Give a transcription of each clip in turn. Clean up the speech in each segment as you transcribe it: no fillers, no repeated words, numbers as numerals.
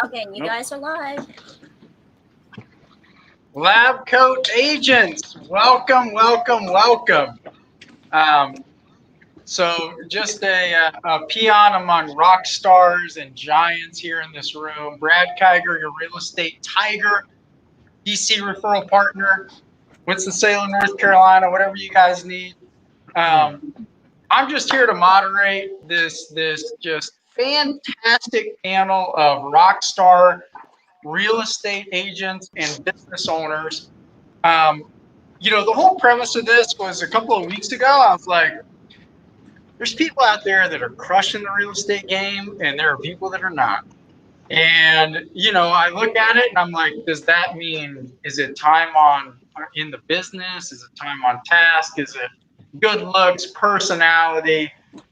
Okay, you guys are live. LabCoat Agents, welcome, welcome, welcome. So just a peon among rock stars and giants here in this room. Brad Geiger, your real estate tiger, DC referral partner, Winston-Salem, North Carolina, whatever you guys need. I'm just here to moderate this just fantastic panel of rock star real estate agents and business owners. You know, the whole premise of this was a couple of weeks ago. I was like, there's people out there that are crushing the real estate game, and there are people that are not. And, you know, I look at it and I'm like, does that mean, is it time on in the business? Is it time on task? Is it good looks, personality,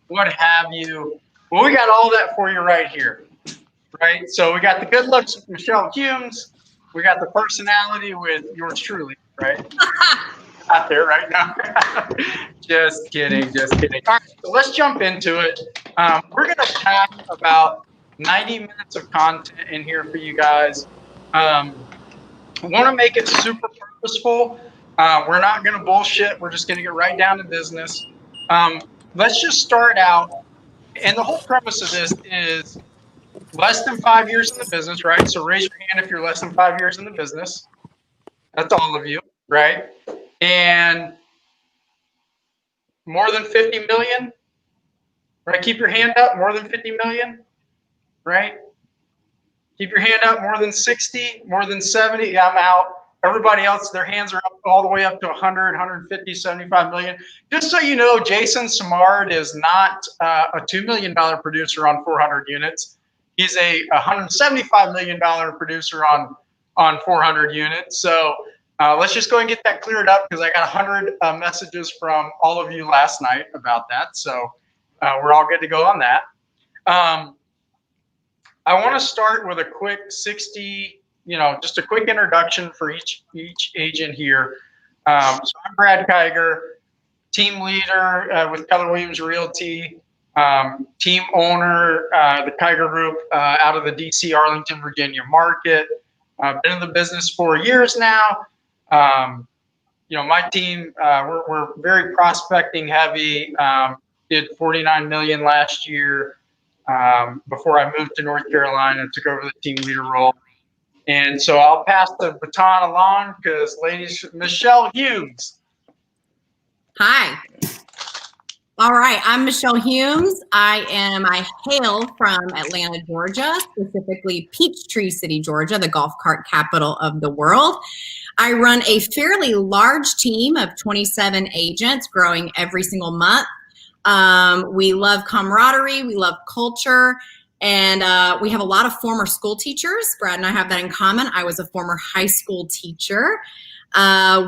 what have you? Well, we got all that for you right here, right? So we got the good looks with Michelle Hughes. We got the personality with yours truly, right? Out there right now. Just kidding, just kidding. All right, so let's jump into it. We're going to pack about 90 minutes of content in here for you guys. I want to make it super purposeful. We're not going to bullshit. We're just going to get right down to business. Let's just start out. And the whole premise of this is less than 5 years in the business, right? So raise your hand if you're less than 5 years in the business. That's all of you, right? And more than 50 million, right? Keep your hand up, more than 50 million, right? Keep your hand up, more than 60, more than 70, yeah, I'm out. Everybody else, their hands are up all the way up to 100, 150, 75 million. Just so you know, Jason Samard is not a $2 million producer on 400 units. He's a $175 million producer on 400 units. So let's just go and get that cleared up, because I got 100 messages from all of you last night about that. So we're all good to go on that. I want to start with a quick 60, just a quick introduction for each agent here. So I'm Brad Geiger, team leader with Keller Williams Realty, team owner, the Geiger Group out of the DC, Arlington, Virginia market. I've been in the business for years now. My team, we're very prospecting heavy. Did 49 million last year. Before I moved to North Carolina, took over the team leader role. And so I'll pass the baton along, because ladies, Michelle Hughes. Hi. All right, I'm Michelle Hughes. I hail from Atlanta, Georgia, specifically Peachtree City, Georgia, the golf cart capital of the world. I run a fairly large team of 27 agents, growing every single month. We love camaraderie, we love culture, and we have a lot of former school teachers. Brad and I have that in common. I was a former high school teacher.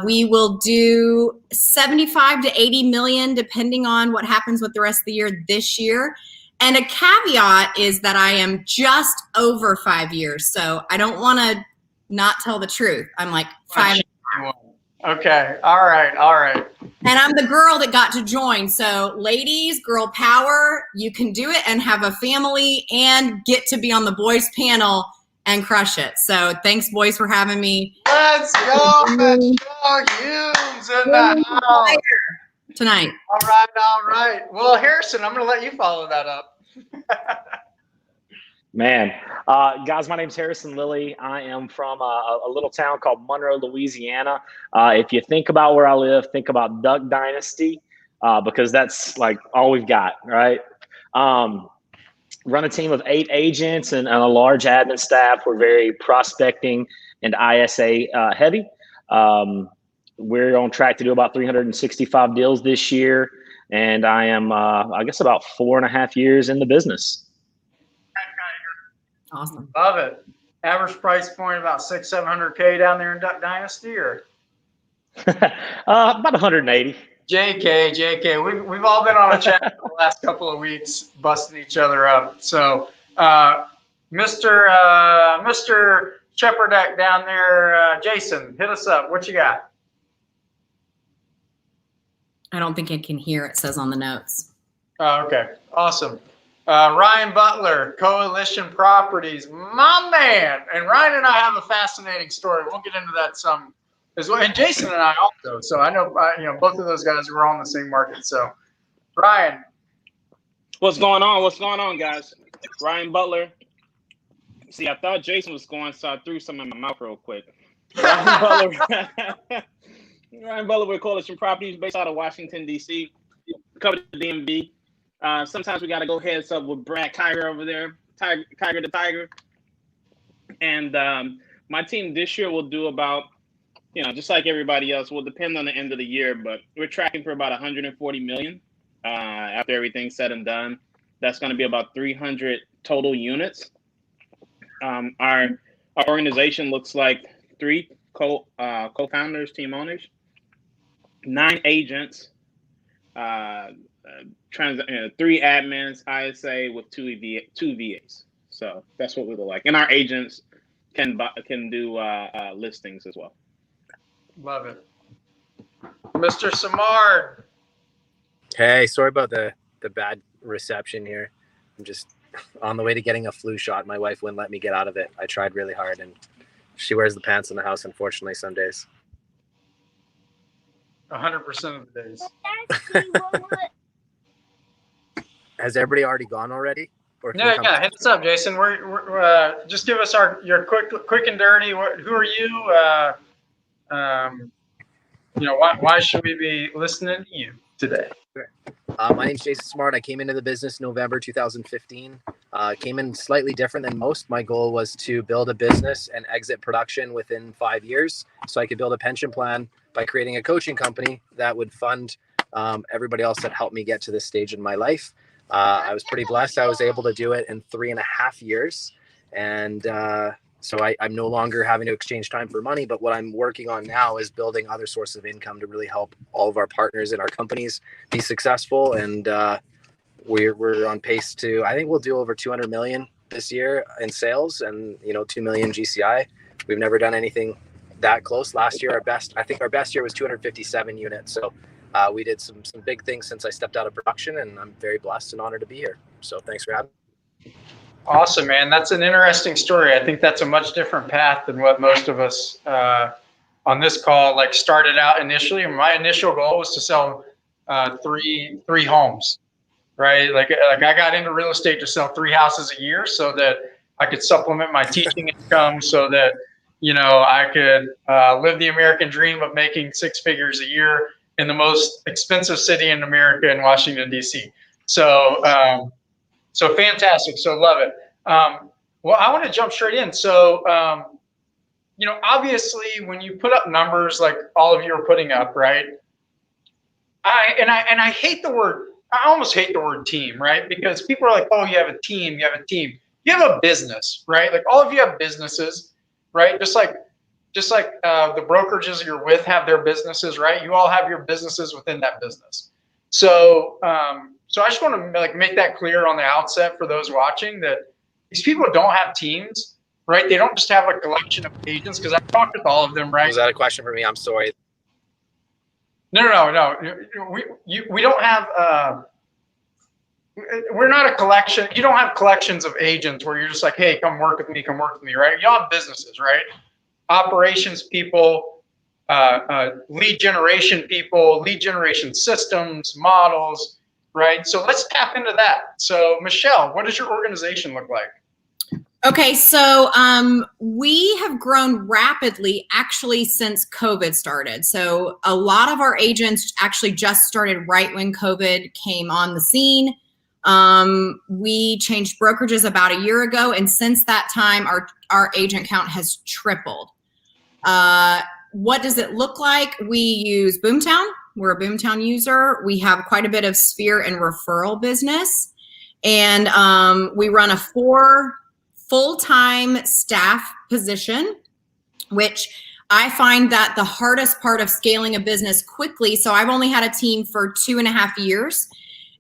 We will do 75 to 80 million, depending on what happens with the rest of the year this year. And a caveat is that I am just over 5 years. So I don't want to not tell the truth. I'm like 5. Okay. All right. And I'm the girl that got to join. So ladies, girl power, you can do it and have a family and get to be on the boys panel and crush it. So thanks, boys, for having me. Let's go, Michelle Hughes in the house tonight. All right. Well, Harrison, I'm going to let you follow that up. Man, guys, my name's Harrison Lilly. I am from a little town called Monroe, Louisiana. If you think about where I live, think about Duck Dynasty, because that's like all we've got, right? Run a team of 8 agents and a large admin staff. We're very prospecting and ISA heavy. We're on track to do about 365 deals this year. And I am, I guess, about 4.5 years in the business. Awesome. Love it. Average price point about $600-700K down there in Duck Dynasty, or about 180. JK. We've all been on a chat for the last couple of weeks, busting each other up. So, Mr. Shepherdeck down there, Jason, hit us up. What you got? I don't think I can hear. It says on the notes. Oh, okay. Awesome. Ryan Butler, Coalition Properties, my man. And Ryan and I have a fascinating story. We'll get into that some as well. And Jason and I also. So I know, both of those guys were all in the same market. So, Ryan. What's going on? What's going on, guys? Ryan Butler. See, I thought Jason was going, so I threw some in my mouth real quick. Ryan Butler with Coalition Properties, based out of Washington, D.C. Covered the DMV. Sometimes we got to go heads up with Brad Geiger over there, Geiger the Tiger. And my team this year will do about, just like everybody else, will depend on the end of the year, but we're tracking for about 140 million after everything's said and done. That's going to be about 300 total units. Our organization looks like 3 co-founders, team owners, 9 agents, 3 admins, ISA with 2 VAs. So that's what we look like. And our agents can do listings as well. Love it. Mr. Samard. Hey, sorry about the bad reception here. I'm just on the way to getting a flu shot. My wife wouldn't let me get out of it. I tried really hard, and she wears the pants in the house, unfortunately, some days. 100% of the days. Has everybody already gone already? Or Yeah. Hit us up, Jason. We're just give us your quick and dirty. Who are you? Why should we be listening to you today? My name's Jason Smart. I came into the business November 2015. Came in slightly different than most. My goal was to build a business and exit production within 5 years, so I could build a pension plan by creating a coaching company that would fund everybody else that helped me get to this stage in my life. I was pretty blessed. I was able to do it in 3.5 years. And so I'm no longer having to exchange time for money, but what I'm working on now is building other sources of income to really help all of our partners in our companies be successful. And we're on pace to, I think we'll do over 200 million this year in sales and, 2 million GCI. We've never done anything that close. Last year, I think our best year was 257 units. So we did some big things since I stepped out of production, and I'm very blessed and honored to be here. So thanks for having me. Awesome, man. That's an interesting story. I think that's a much different path than what most of us on this call started out initially. My initial goal was to sell three homes, right? Like I got into real estate to sell 3 houses a year so that I could supplement my teaching income, so that I could live the American dream of making 6 figures a year in the most expensive city in America, in Washington, D.C. So fantastic. So love it. Well, I want to jump straight in. So, obviously when you put up numbers like all of you are putting up, right? I hate the word, I almost hate the word team, right? Because people are like, oh, you have a team, you have a team. You have a business, right? Like all of you have businesses, right? Just like the brokerages you're with have their businesses, right? You all have your businesses within that business. So, so I just want to make that clear on the outset for those watching that these people don't have teams, right? They don't just have a collection of agents, because I've talked with all of them, right? Was that a question for me? I'm sorry. No. We don't have, we're not a collection. You don't have collections of agents where you're just like, hey, come work with me, right? You all have businesses, right? Operations people, lead generation systems, models, right? So let's tap into that. So Michelle, what does your organization look like? Okay, so we have grown rapidly actually since COVID started. So a lot of our agents actually just started right when COVID came on the scene. We changed brokerages about a year ago, and since that time, our agent count has tripled. What does it look like? We use Boomtown. We're a Boomtown user. We have quite a bit of sphere and referral business, and we run a 4 full-time staff position, which I find that the hardest part of scaling a business quickly. So I've only had a team for 2.5 years,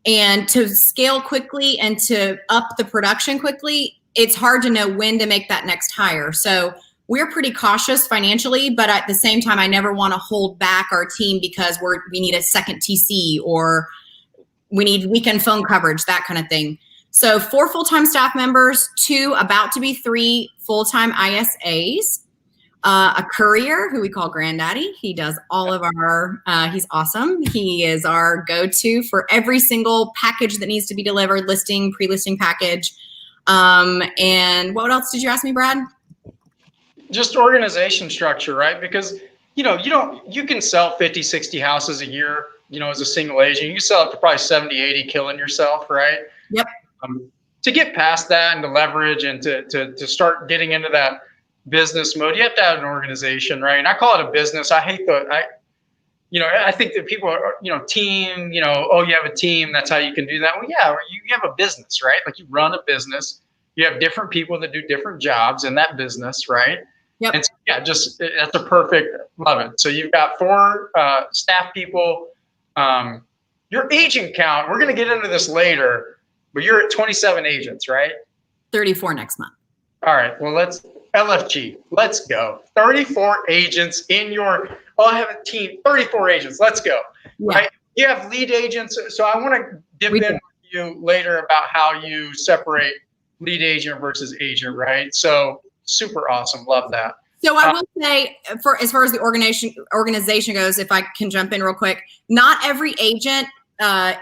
and to scale quickly and to up the production quickly, it's hard to know when to make that next hire. So we're pretty cautious financially, but at the same time, I never want to hold back our team because we need a second TC or we need weekend phone coverage, that kind of thing. So 4 full-time staff members, 2 about to be 3 full-time ISAs, a courier who we call Granddaddy. He does all of our, he's awesome. He is our go-to for every single package that needs to be delivered, listing, pre-listing package. And what else did you ask me, Brad? Just organization structure, right? Because, you can sell 50, 60 houses a year, as a single agent. You can sell it for probably 70, 80, killing yourself, right? Yep. To get past that and to leverage and to start getting into that business mode, you have to have an organization, right? And I call it a business. I think that people are, team, oh, you have a team, that's how you can do that. Well, yeah, you have a business, right? Like you run a business, you have different people that do different jobs in that business, right? Yep. And so, yeah, that's a perfect, love it. So you've got 4 staff people. Your agent count, we're going to get into this later, but you're at 27 agents, right? 34 next month. All right, well, LFG, let's go. 34 agents in I have a team, 34 agents, let's go. Yeah. Right? You have lead agents, so I want to dip in with you later about how you separate lead agent versus agent, right? So super awesome, love that. So I will say, as far as the organization goes, if I can jump in real quick, not every agent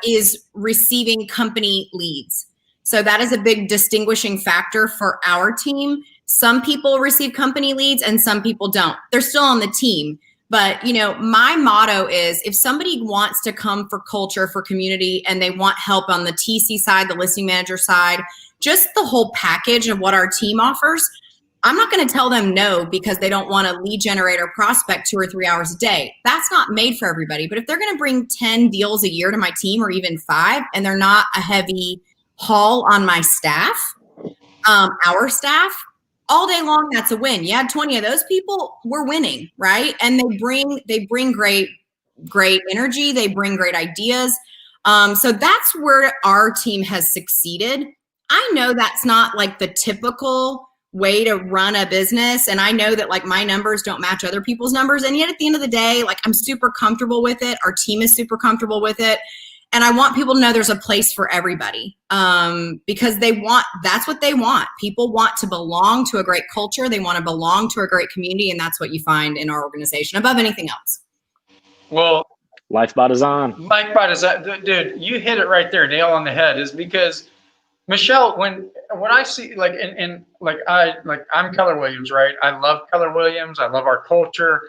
is receiving company leads. So that is a big distinguishing factor for our team. Some people receive company leads and some people don't. They're still on the team. But, my motto is if somebody wants to come for culture, for community, and they want help on the TC side, the listing manager side, just the whole package of what our team offers, I'm not going to tell them no because they don't want a lead generator prospect 2 or 3 hours a day. That's not made for everybody. But if they're going to bring 10 deals a year to my team or even 5, and they're not a heavy haul on my staff, our staff, all day long, that's a win. You add 20 of those people, we're winning, right? And they bring great energy. They bring great ideas. So that's where our team has succeeded. I know that's not like the typical way to run a business. And I know that like my numbers don't match other people's numbers. And yet at the end of the day, like I'm super comfortable with it. Our team is super comfortable with it. And I want people to know there's a place for everybody because that's what they want. People want to belong to a great culture. They want to belong to a great community. And that's what you find in our organization above anything else. Well, Life by design. Life by design, dude, you hit it right there, nail on the head, is because Michelle, when I see I'm Keller Williams, right? I love Keller Williams. I love our culture.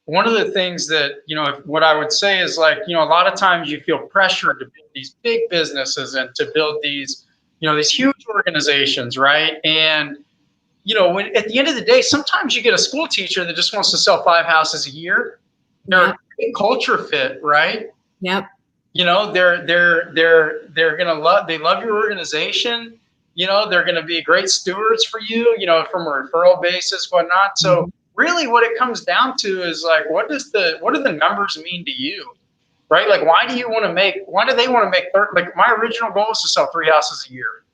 One of the things that, what I would say is a lot of times you feel pressured to build these big businesses and to build these, these huge organizations, right? And, when at the end of the day, sometimes you get a school teacher that just wants to sell 5 houses a year. They're a culture fit, right? Yep. They're gonna love your organization. They're gonna be great stewards for you. From a referral basis, whatnot. So really, what it comes down to is what do the numbers mean to you, right? Like, why do they want to make? My original goal was to sell 3 houses a year,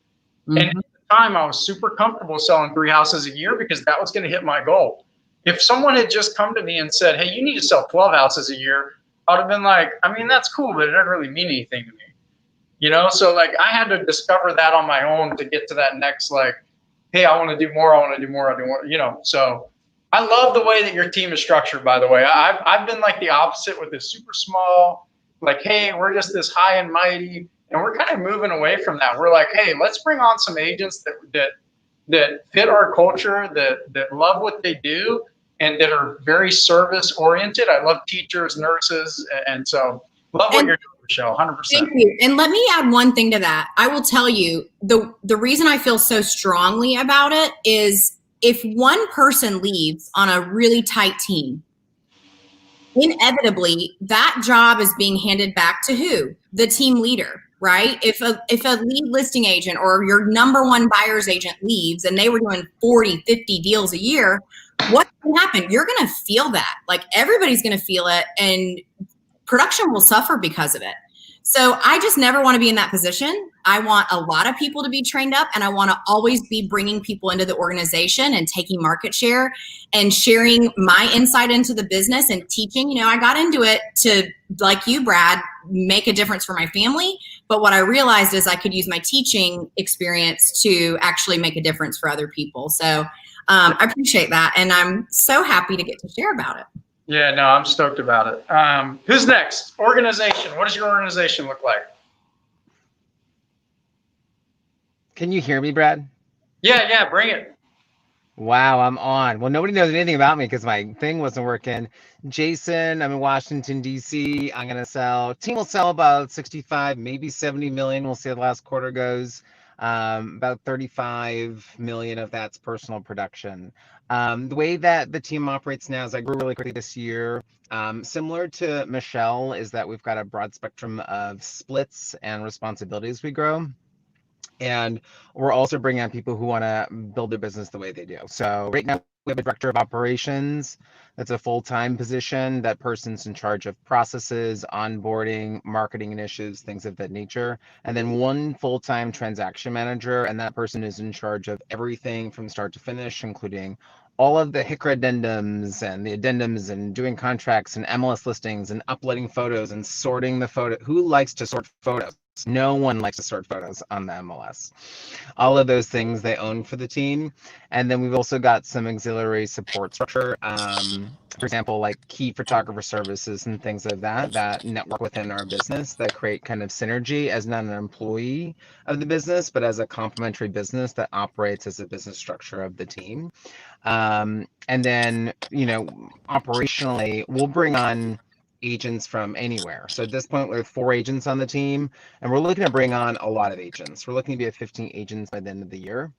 and at the time I was super comfortable selling 3 houses a year because that was going to hit my goal. If someone had just come to me and said, "Hey, you need to sell 12 houses a year," I would have been like, I mean, that's cool, but it doesn't really mean anything to me, So I had to discover that on my own to get to that next, hey, I want to do more. So I love the way that your team is structured, by the way. I've been the opposite with this super small, hey, we're just this high and mighty, and we're kind of moving away from that. We're hey, let's bring on some agents that fit our culture, that love what they do, and that are very service oriented. I love teachers, nurses, and so love what you're doing, Michelle, 100%. Thank you. And let me add one thing to that. I will tell you, the reason I feel so strongly about it is if one person leaves on a really tight team, inevitably that job is being handed back to who? The team leader, right? If a lead listing agent or your number one buyer's agent leaves and they were doing 40, 50 deals a year, what can happen? You're going to feel that. Everybody's going to feel it, and production will suffer because of it. So I just never want to be in that position. I want a lot of people to be trained up, and I want to always be bringing people into the organization and taking market share and sharing my insight into the business and teaching. I got into it to, like you, Brad, make a difference for my family. But what I realized is I could use my teaching experience to actually make a difference for other people. So I appreciate that. And I'm so happy to get to share about it. Yeah, no, I'm stoked about it. Who's next? Organization. What does your organization look like? Can you hear me, Brad? Yeah, bring it. Wow, I'm on. Well, nobody knows anything about me because my thing wasn't working. Jason, I'm in Washington, D.C. Team will sell about 65, maybe 70 million. We'll see how the last quarter goes. About 35 million of that's personal production. The way that the team operates now is I grew really quickly this year. Similar to Michelle is that we've got a broad spectrum of splits and responsibilities we grow. And we're also bringing on people who want to build their business the way they do. So right now we have a director of operations. That's a full-time position. That person's in charge of processes, onboarding, marketing initiatives, things of that nature. And then one full-time transaction manager, and that person is in charge of everything from start to finish, including all of the HICRA addendums and the addendums and doing contracts and MLS listings and uploading photos and sorting the photo. Who likes to sort photos? No one likes to sort photos on the MLS. All of those things they own for the team. And then we've also got some auxiliary support structure. For example, like key photographer services and things like that network within our business that create kind of synergy as not an employee of the business, but as a complementary business that operates as a business structure of the team. And then, operationally, we'll bring on agents from anywhere. So at this point, we have 4 agents on the team, and we're looking to bring on a lot of agents. We're looking to be at 15 agents by the end of the year.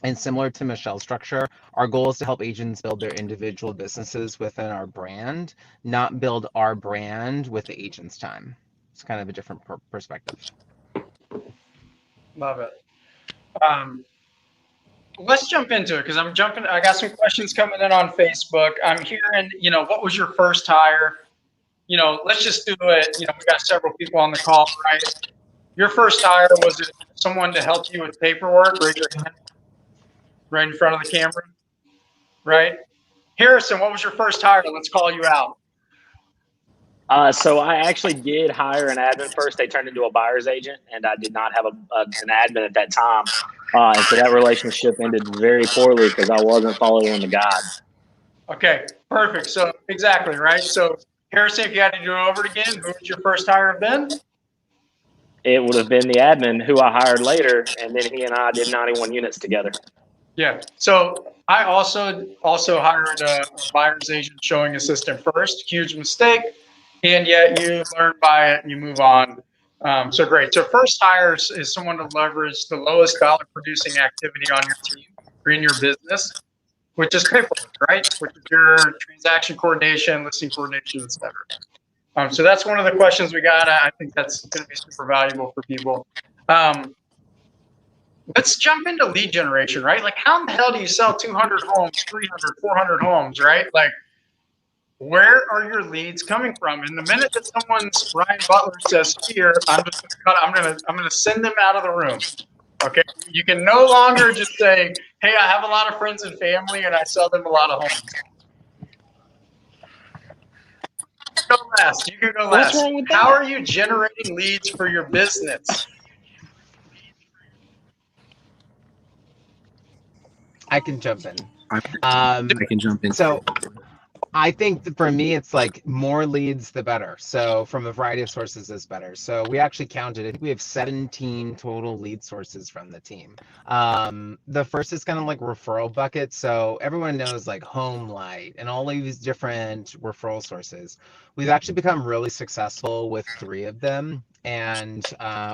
And similar to Michelle's structure, our goal is to help agents build their individual businesses within our brand, not build our brand with the agent's time. It's kind of a different perspective. Love it. Let's jump into it because I got some questions coming in on Facebook. I'm hearing, what was your first hire? Let's just do it. We got several people on the call, right? Your first hire, was it someone to help you with paperwork? Raise your hand. Right in front of the camera, right? Harrison, what was your first hire? Let's call you out. So I actually did hire an admin first. They turned into a buyer's agent, and I did not have an admin at that time. And so that relationship ended very poorly because I wasn't following the guide. Okay, perfect. So exactly, right? So Harrison, if you had to do it over again, who would your first hire have been? It would have been the admin who I hired later, and then he and I did 91 units together. Yeah. So I also hired a buyer's agent showing assistant first. Huge mistake. And yet you learn by it and you move on. So great. So first hire is someone to leverage the lowest dollar producing activity on your team or in your business, which is paperwork, right? Which is your transaction coordination, listing coordination, et cetera. So that's one of the questions we got. I think that's going to be super valuable for people. Let's jump into lead generation, right? Like, how in the hell do you sell 200 homes, 300, 400 homes, right? Like, where are your leads coming from? And the minute that Ryan Butler says, "Here, I'm gonna send them out of the room." Okay, you can no longer just say, "Hey, I have a lot of friends and family, and I sell them a lot of homes." Go last. You can go last. What's wrong with that? How are you generating leads for your business? I can jump in. I can jump in. So I think that for me, it's like more leads, the better. So from a variety of sources is better. So we actually counted, I think we have 17 total lead sources from the team. The first is kind of like referral buckets. So everyone knows like Home Light and all of these different referral sources. We've actually become really successful with 3 of them. And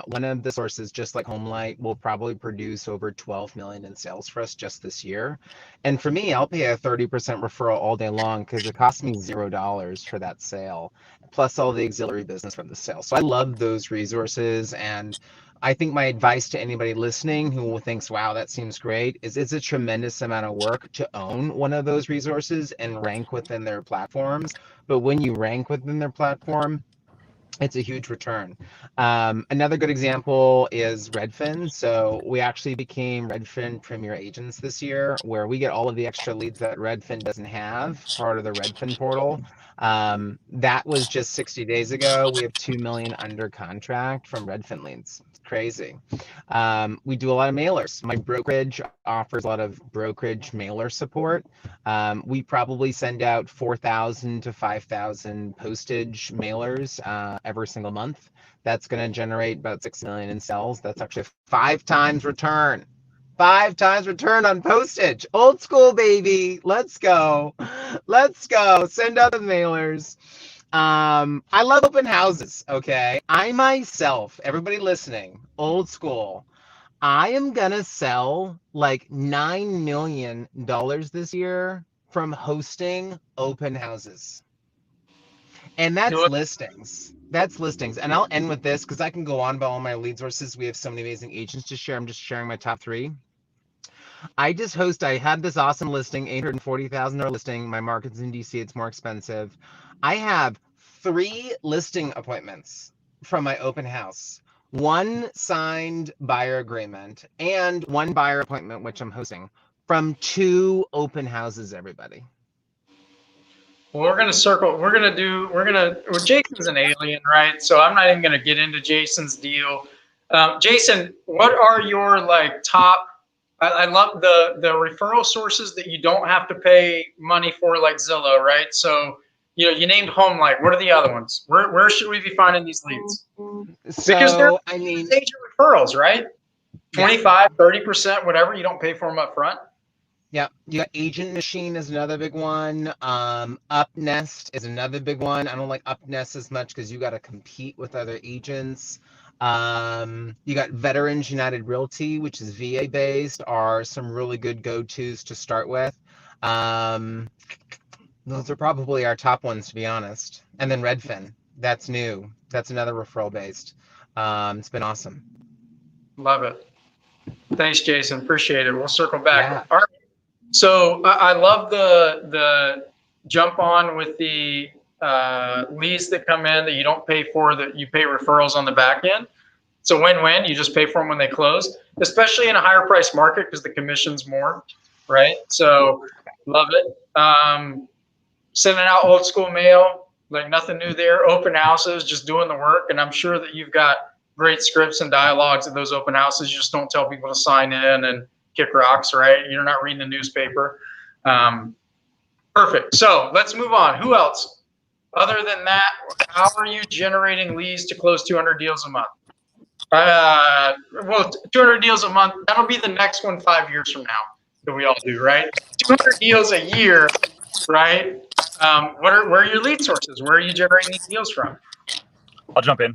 one of the sources, just like Home Light, will probably produce over 12 million in sales for us just this year. And for me, I'll pay a 30% referral all day long because it costs me $0 for that sale, plus all the auxiliary business from the sale. So I love those resources. And I think my advice to anybody listening who thinks, wow, that seems great, is it's a tremendous amount of work to own one of those resources and rank within their platforms. But when you rank within their platform, It's a huge return. Another good example is Redfin. So we actually became Redfin Premier Agents this year, where we get all of the extra leads that Redfin doesn't have, part of the Redfin portal. That was just 60 days ago. We have 2 million under contract from Redfin leads. It's crazy. We do a lot of mailers. My brokerage offers a lot of brokerage mailer support. We probably send out 4,000 to 5,000 postage mailers every single month. That's going to generate about 6 million in sales. That's actually 5 times return. 5 times return on postage. Old school, baby. Let's go. Let's go. Send out the mailers. I love open houses. Okay. I myself, everybody listening, old school, I am gonna sell like $9 million this year from hosting open houses. And that's listings. That's listings. And I'll end with this because I can go on about all my lead sources. We have so many amazing agents to share. I'm just sharing my top 3. I had this awesome listing, $840,000 listing. My market's in DC, it's more expensive. I have 3 listing appointments from my open house. 1 signed buyer agreement and 1 buyer appointment, which I'm hosting, from 2 open houses, everybody. Well, we're gonna circle. Well, Jason's an alien, right? So I'm not even gonna get into Jason's deal. Jason, what are your like top? I love the referral sources that you don't have to pay money for, like Zillow, right? So you named HomeLight. What are the other ones? Where should we be finding these leads? Because they're agent referrals, right? 25, 30%, whatever. You don't pay for them up front. Yeah, you got Agent Machine is another big one. UpNest is another big one. I don't like UpNest as much because you got to compete with other agents. You got Veterans United Realty, which is VA based, are some really good go-tos to start with. Those are probably our top ones, to be honest. And then Redfin, that's new. That's another referral based. It's been awesome. Love it. Thanks, Jason. Appreciate it. We'll circle back. Yeah. All right. So I love the jump on with the leads that come in that you don't pay for, that you pay referrals on the back end. It's a win-win. You just pay for them when they close, especially in a higher price market because the commission's more, right? So love it. Sending out old school mail, like nothing new there. Open houses, just doing the work. And I'm sure that you've got great scripts and dialogues at those open houses. You just don't tell people to sign in and kick rocks, right? You're not reading the newspaper. Perfect. So let's move on. Who else? Other than that, how are you generating leads to close 200 deals a month? Well, 200 deals a month, that'll be the next one 5 years from now that we all do, right? 200 deals a year, right? Where are your lead sources? Where are you generating these deals from? I'll jump in.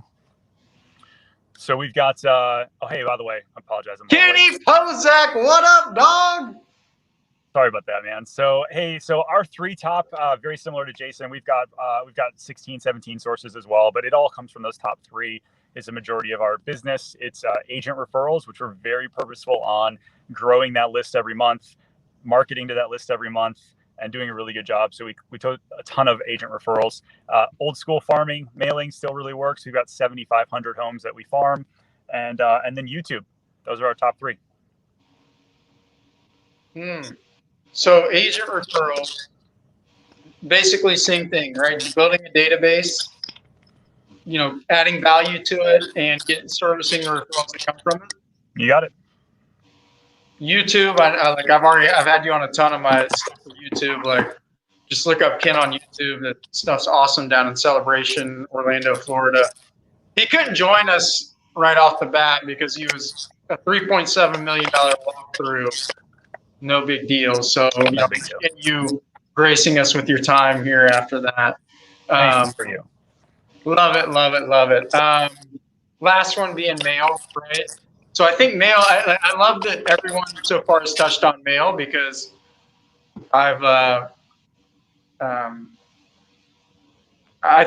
So we've got, oh, hey, by the way, I apologize. Kenny Pozak, what up, dog? Sorry about that, man. So, hey, so our 3 top, very similar to Jason, we've got 16, 17 sources as well, but it all comes from those top 3 is the majority of our business. It's agent referrals, which we're very purposeful on growing that list every month, marketing to that list every month, and doing a really good job. So we took a ton of agent referrals. Old school farming, mailing still really works. We've got 7,500 homes that we farm, and then YouTube. Those are our top 3. So agent referrals, basically same thing, right? You're building a database, adding value to it and servicing the referrals that come from it. You got it. YouTube, I've had you on a ton of my stuff with YouTube. Like, just look up Ken on YouTube. That stuff's awesome down in Celebration, Orlando, Florida. He couldn't join us right off the bat because he was a $3.7 million walkthrough. No big deal. So No big deal. You gracing us with your time here after that. Thanks for you. Love it, love it, love it. Last one being mail, right? So I think mail, I love that everyone so far has touched on mail because I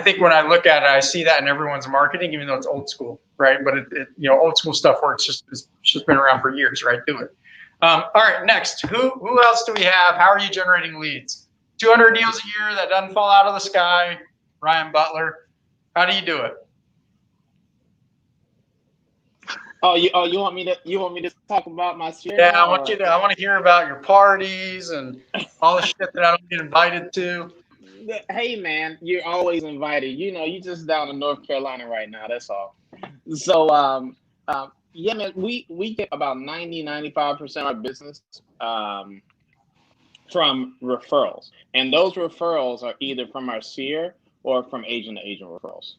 think when I look at it, I see that in everyone's marketing, even though it's old school, right? But old school stuff works. It's just been around for years, right? Do it. All right, next. Who else do we have? How are you generating leads? 200 deals a year that doesn't fall out of the sky. Ryan Butler. How do you do it? you want me to talk about my sphere? Yeah, now, I want to hear about your parties and all the shit that I don't get invited to. Hey man, you're always invited. You just down in North Carolina right now. That's all. So yeah, man, we get about 95% of our business from referrals, and those referrals are either from our sphere or from agent-to-agent referrals.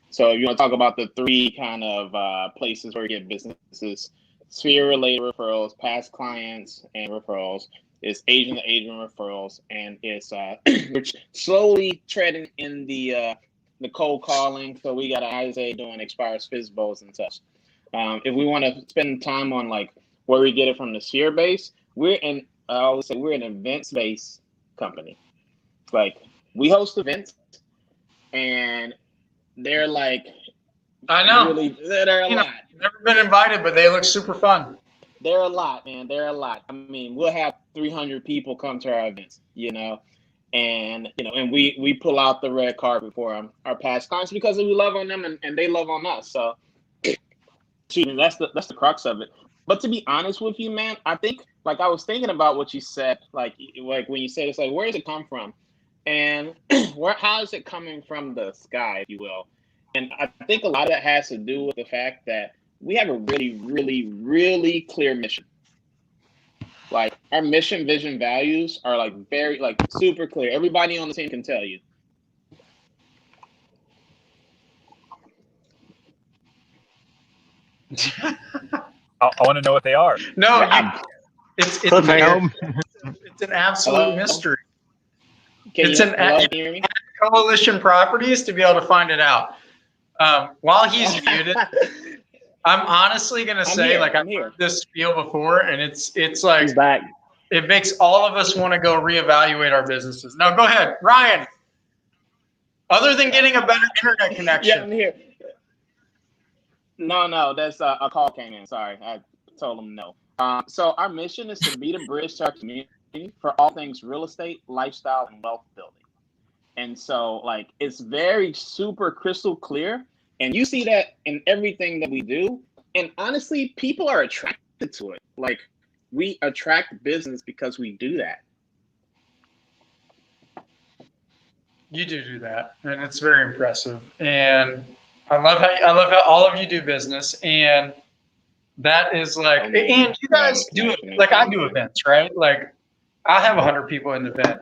So if you want to talk about the three kind of places where you get businesses, sphere-related referrals, past clients, and referrals, is agent-to-agent referrals, and it's we're slowly treading in the cold calling. So we got Isaiah doing expires FISBOs and such. If we want to spend time on like where we get it from the sphere base, I always say we're an events-based company. Like we host events, and they're like, I know. Really, they're a lot. Never been invited, but they look super fun. They're a lot, man. They're a lot. I mean, we'll have 300 people come to our events, and we pull out the red carpet for them, our past clients, because we love on them and they love on us. So, that's the crux of it. But to be honest with you, man, I think like I was thinking about what you said, like when you said it's like, where does it come from, and how is it coming from the sky, if you will? And I think a lot of that has to do with the fact that we have a really, really, really clear mission. Like our mission, vision, values are like very, like super clear. Everybody on the team can tell you. I want to know what they are. No, it's an absolute mystery. It's an Coalition Properties to be able to find it out. While he's muted, I'm honestly gonna say, like I've heard this spiel before, and it's like He's back. It makes all of us want to go reevaluate our businesses. No, go ahead, Ryan. Other than getting a better internet connection. Yeah, I'm here. No, that's a call came in. Sorry, I told him no. So our mission is to be the bridge to our community for all things real estate, lifestyle, and wealth building. And so, like, it's very super crystal clear, and you see that in everything that we do. And honestly, people are attracted to it. Like, we attract business because we do that. You do that, and it's very impressive. And I love how all of you do business, and that is like, and you guys do it like I do events, right? Like, I have 100 people in the event.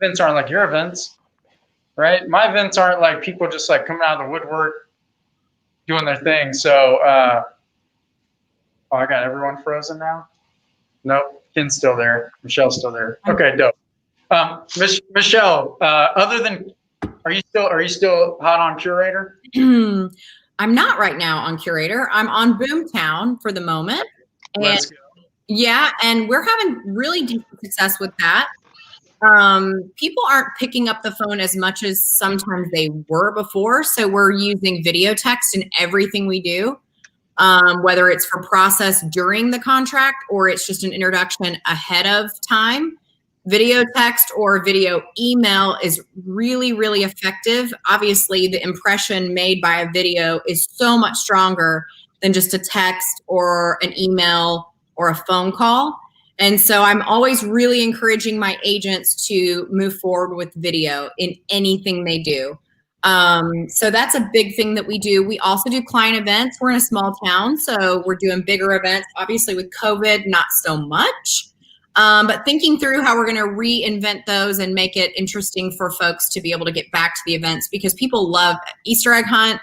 Events aren't like your events, right? My events aren't like people just like coming out of the woodwork doing their thing. So, I got everyone frozen now. Nope, Ken's still there. Michelle's still there. Okay, dope. Michelle, other than, are you still hot on Curator? I'm not right now on Curator. I'm on Boomtown for the moment. Let's go. Yeah, and we're having really deep success with that. People aren't picking up the phone as much as sometimes they were before. So we're using video text in everything we do, whether it's for process during the contract or it's just an introduction ahead of time. Video text or video email is really, really effective. Obviously, the impression made by a video is so much stronger than just a text or an email or a phone call. And so I'm always really encouraging my agents to move forward with video in anything they do. So that's a big thing that we do. We also do client events. We're in a small town, so we're doing bigger events. Obviously with COVID, not so much. But thinking through how we're going to reinvent those and make it interesting for folks to be able to get back to the events, because people love Easter egg hunt.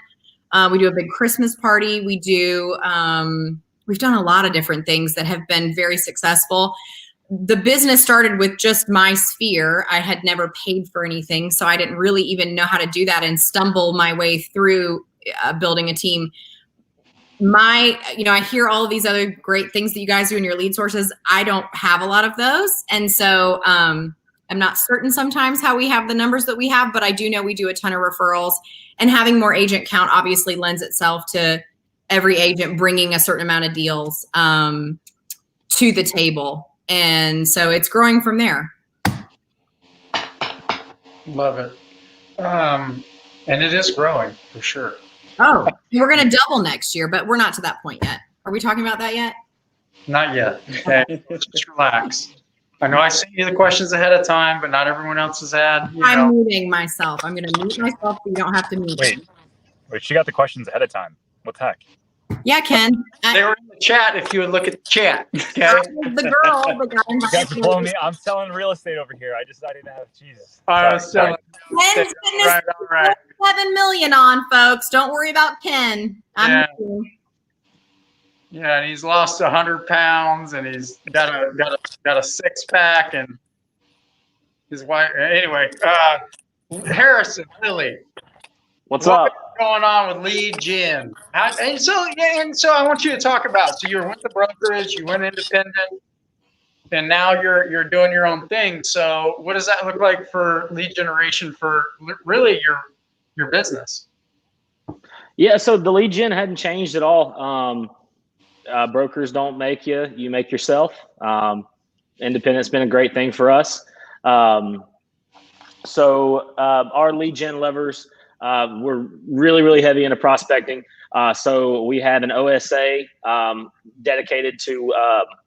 We do a big Christmas party. We do, we've done a lot of different things that have been very successful. The business started with just my sphere. I had never paid for anything, so I didn't really even know how to do that and stumble my way through building a team. I hear all of these other great things that you guys do in your lead sources. I don't have a lot of those. And so I'm not certain sometimes how we have the numbers that we have, but I do know we do a ton of referrals, and having more agent count obviously lends itself to every agent bringing a certain amount of deals to the table. And so it's growing from there. Love it. And it is growing for sure. Oh, We're going to double next year, but we're not to that point yet. Are we talking about that yet? Not yet. Okay, just relax. I know I sent you the questions ahead of time, but not everyone else has had. I'm muting myself. I'm going to mute myself so you don't have to mute me. Wait, she got the questions ahead of time. What the heck? Yeah, Ken. They were in the chat if you would look at the chat. Okay. I was the girl that got You guys are blowing invited. me. I'm selling real estate over here. I didn't have Jesus. I was Sorry. Ken's putting Right, all right. 7 million on, folks. Don't worry about Ken. Yeah. Yeah, and he's lost 100 pounds, and he's got a 6-pack, and his wife. Anyway, Harrison, Lily, What's what up? is going on with lead gen? And so I want you to talk about. So you were with the brokerage, you went independent, and now you're doing your own thing. So what does that look like for lead generation for really your business? Yeah, so the lead gen hadn't changed at all. Brokers don't make you, you make yourself. Independent's been a great thing for us. So our lead gen levers, we're really, really heavy into prospecting. So we have an OSA dedicated to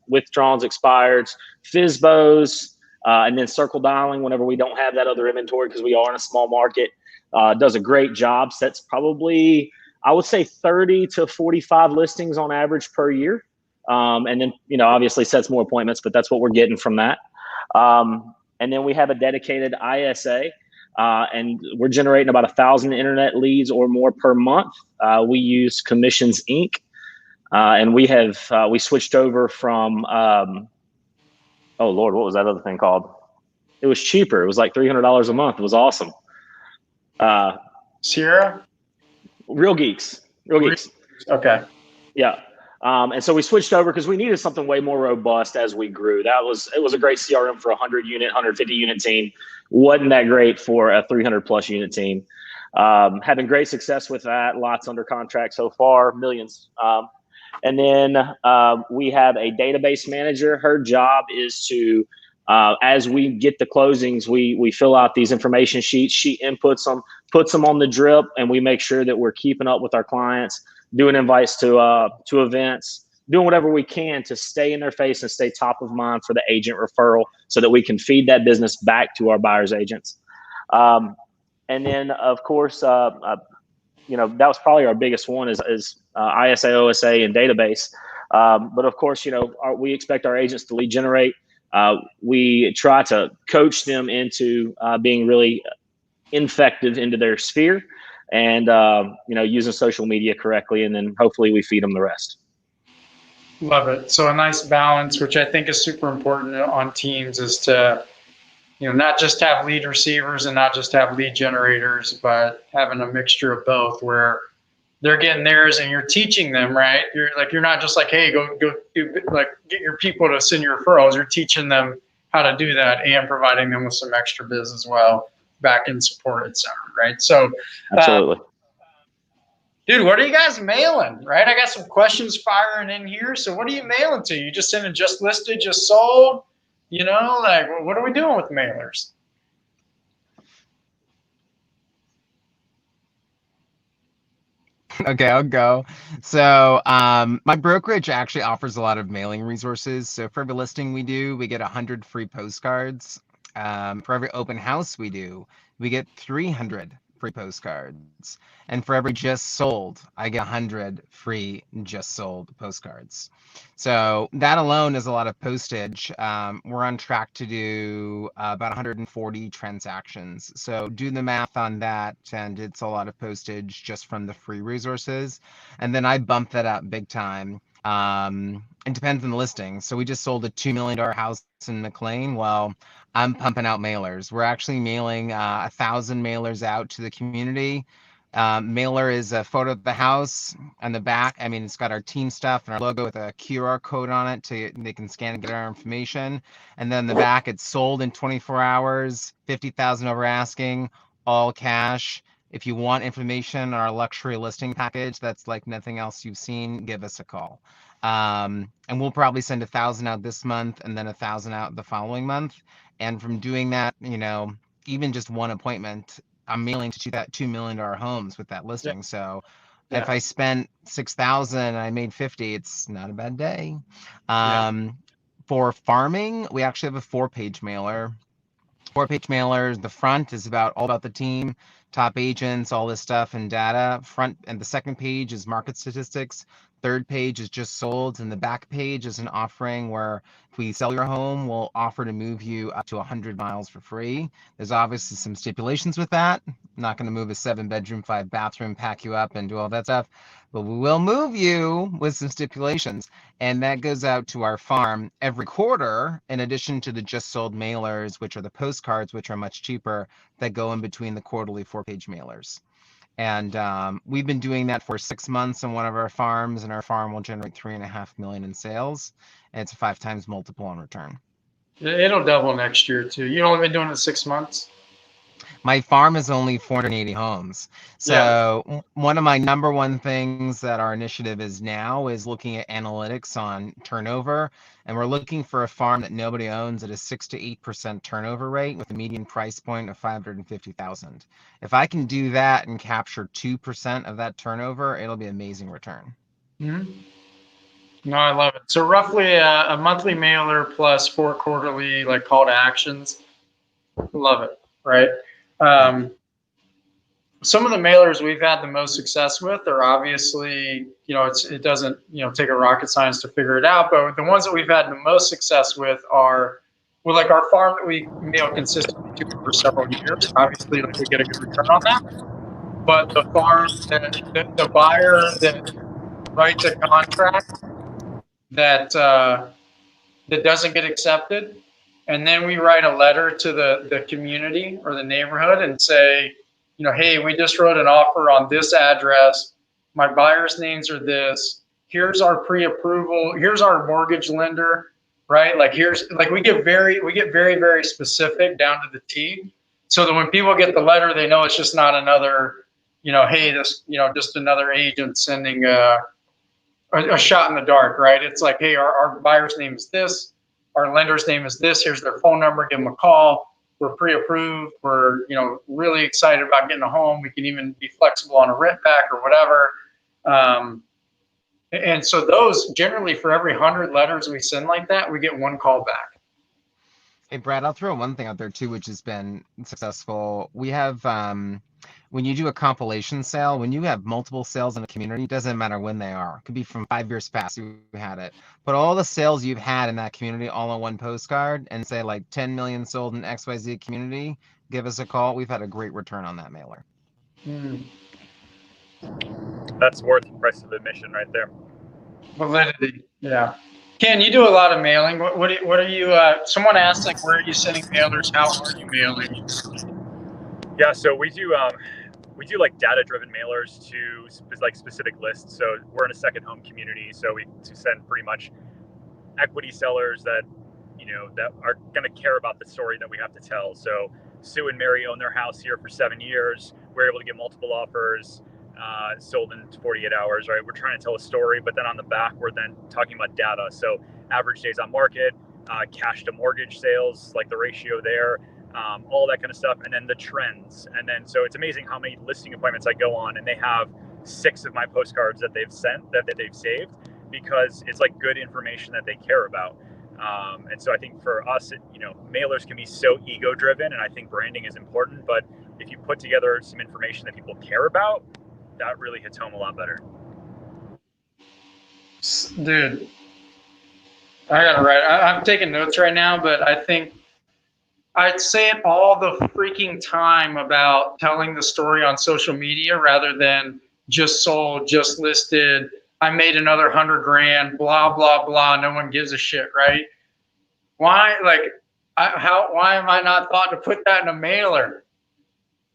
withdrawals, expireds, FISBOs, and then circle dialing whenever we don't have that other inventory because we are in a small market. Does a great job. Sets probably, I would say 30 to 45 listings on average per year. And then, obviously sets more appointments, but that's what we're getting from that. And then we have a dedicated ISA, and we're generating about 1,000 internet leads or more per month. We use Commissions Inc. And we switched over from, oh Lord, what was that other thing called? It was cheaper. It was like $300 a month. It was awesome. Sierra? Real Geeks. Okay. Yeah. And so we switched over because we needed something way more robust as we grew. It was a great CRM for a 150 unit team. Wasn't that great for a 300 plus unit team. Having great success with that. Lots under contract so far, millions. And then we have a database manager. Her job is to, as we get the closings, we fill out these information sheets. She inputs them, puts them on the drip, and we make sure that we're keeping up with our clients, doing invites to events, doing whatever we can to stay in their face and stay top of mind for the agent referral so that we can feed that business back to our buyer's agents. And then, of course, that was probably our biggest one is ISA, OSA, and database. But of course, we expect our agents to lead generate. We try to coach them into being really effective into their sphere and, using social media correctly. And then hopefully we feed them the rest. Love it. So a nice balance, which I think is super important on teams, is to, not just have lead receivers and not just have lead generators, but having a mixture of both where they're getting theirs and you're teaching them, right? You're not just like, hey, go do, like get your people to send your referrals. You're teaching them how to do that and providing them with some extra biz as well, back end support, et cetera, right? So Absolutely. Dude, what are you guys mailing, right? I got some questions firing in here. So what are you mailing to? You just sending just listed, just sold? What are we doing with mailers? Okay, I'll go. So my brokerage actually offers a lot of mailing resources. So for every listing we do, we get 100 free postcards. For every open house we do, we get 300 free postcards. And for every just sold, I get 100 free just sold postcards. So that alone is a lot of postage. We're on track to do about 140 transactions. So do the math on that, and it's a lot of postage just from the free resources. And then I bump that up big time. It depends on the listing. So we just sold a $2 million house in McLean. Well, I'm pumping out mailers. We're actually mailing 1,000 mailers out to the community. Mailer is a photo of the house on the back. I mean, it's got our team stuff and our logo with a QR code on it they can scan and get our information. And then the back, it's sold in 24 hours, 50,000 over asking, all cash. If you want information on our luxury listing package, that's like nothing else you've seen, give us a call. And we'll probably send 1,000 out this month and then 1,000 out the following month. And from doing that, even just one appointment, I'm mailing to that $2 million homes with that listing. Yeah. So If I spent 6,000 and I made 50, it's not a bad day. For farming, we actually have a 4-page mailer. 4-page mailer. The front is all about the team, top agents, all this stuff and data. Front and the second page is market statistics. Third page is just sold, and the back page is an offering where if we sell your home, we'll offer to move you up to 100 miles for free. There's obviously some stipulations with that. I'm not going to move a 7-bedroom, 5-bathroom, pack you up and do all that stuff, but we will move you with some stipulations. And that goes out to our farm every quarter, in addition to the just sold mailers, which are the postcards, which are much cheaper, that go in between the quarterly 4-page mailers. And we've been doing that for 6 months on one of our farms, and our farm will generate $3.5 million in sales, and it's a 5 times multiple on return. It'll double next year too. You've only been doing it 6 months. My farm is only 480 homes. So one of my number one things that our initiative is now is looking at analytics on turnover. And we're looking for a farm that nobody owns at a 6 to 8% turnover rate with a median price point of $550,000. If I can do that and capture 2% of that turnover, it'll be amazing return. Mm-hmm. No, I love it. So roughly a monthly mailer plus 4 quarterly like call to actions. Love it. Right. Some of the mailers we've had the most success with are obviously, it doesn't, take a rocket science to figure it out. But the ones that we've had the most success with are, like our farm that we mail consistently to for several years. Obviously, like we get a good return on that. But the farm that the buyer that writes a contract that doesn't get accepted, and then we write a letter to the community or the neighborhood and say, hey, we just wrote an offer on this address. My buyer's names are this. Here's our pre-approval. Here's our mortgage lender, right? We get very, very specific down to the T, so that when people get the letter, they know it's just not another, hey, this, just another agent sending a shot in the dark, right? It's like, hey, our buyer's name is this. Our lender's name is this. Here's their phone number. Give them a call. We're pre-approved. We're, really excited about getting a home. We can even be flexible on a rent back or whatever. And so those generally, for every 100 letters we send like that, we get 1 call back. Hey, Brad, I'll throw one thing out there too, which has been successful. We have, when you do a compilation sale, when you have multiple sales in a community, it doesn't matter when they are. It could be from 5 years past, you had it. But all the sales you've had in that community all on one postcard, and say like 10 million sold in XYZ community, give us a call. We've had a great return on that mailer. That's worth the price of admission right there. Validity, yeah. Ken, you do a lot of mailing. What are you? Someone asked, like, where are you sending mailers? How are you mailing? Yeah, so we do like data-driven mailers to specific lists. So we're in a second home community, so we send pretty much equity sellers that that are going to care about the story that we have to tell. So Sue and Mary own their house here for 7 years. We're able to get multiple offers. Sold in 48 hours, right? We're trying to tell a story, but then on the back, we're then talking about data. So average days on market, cash to mortgage sales, like the ratio there, all that kind of stuff. And then the trends. And then, so it's amazing how many listing appointments I go on, and they have 6 of my postcards that they've sent, that they've saved, because it's like good information that they care about. And so I think for us, mailers can be so ego driven, and I think branding is important, but if you put together some information that people care about, that really hits home a lot better. Dude, I gotta write. I'm taking notes right now, but I think I'd say it all the freaking time about telling the story on social media rather than just sold, just listed, I made another $100,000, blah, blah, blah. No one gives a shit, right? Why? Why am I not thought to put that in a mailer?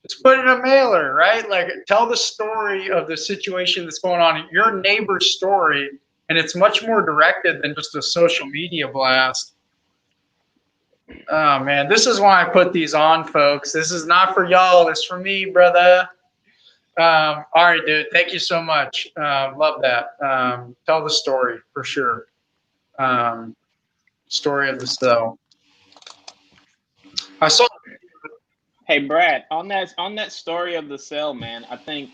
Just put it in a mailer, right? Like, tell the story of the situation that's going on, your neighbor's story, and it's much more directed than just a social media blast. Oh, man, this is why I put these on, folks. This is not for y'all. It's for me, brother. All right, dude. Thank you so much. Love that. Tell the story for sure. Story of the cell. I saw. Hey, Brad, on that story of the cell, man, I think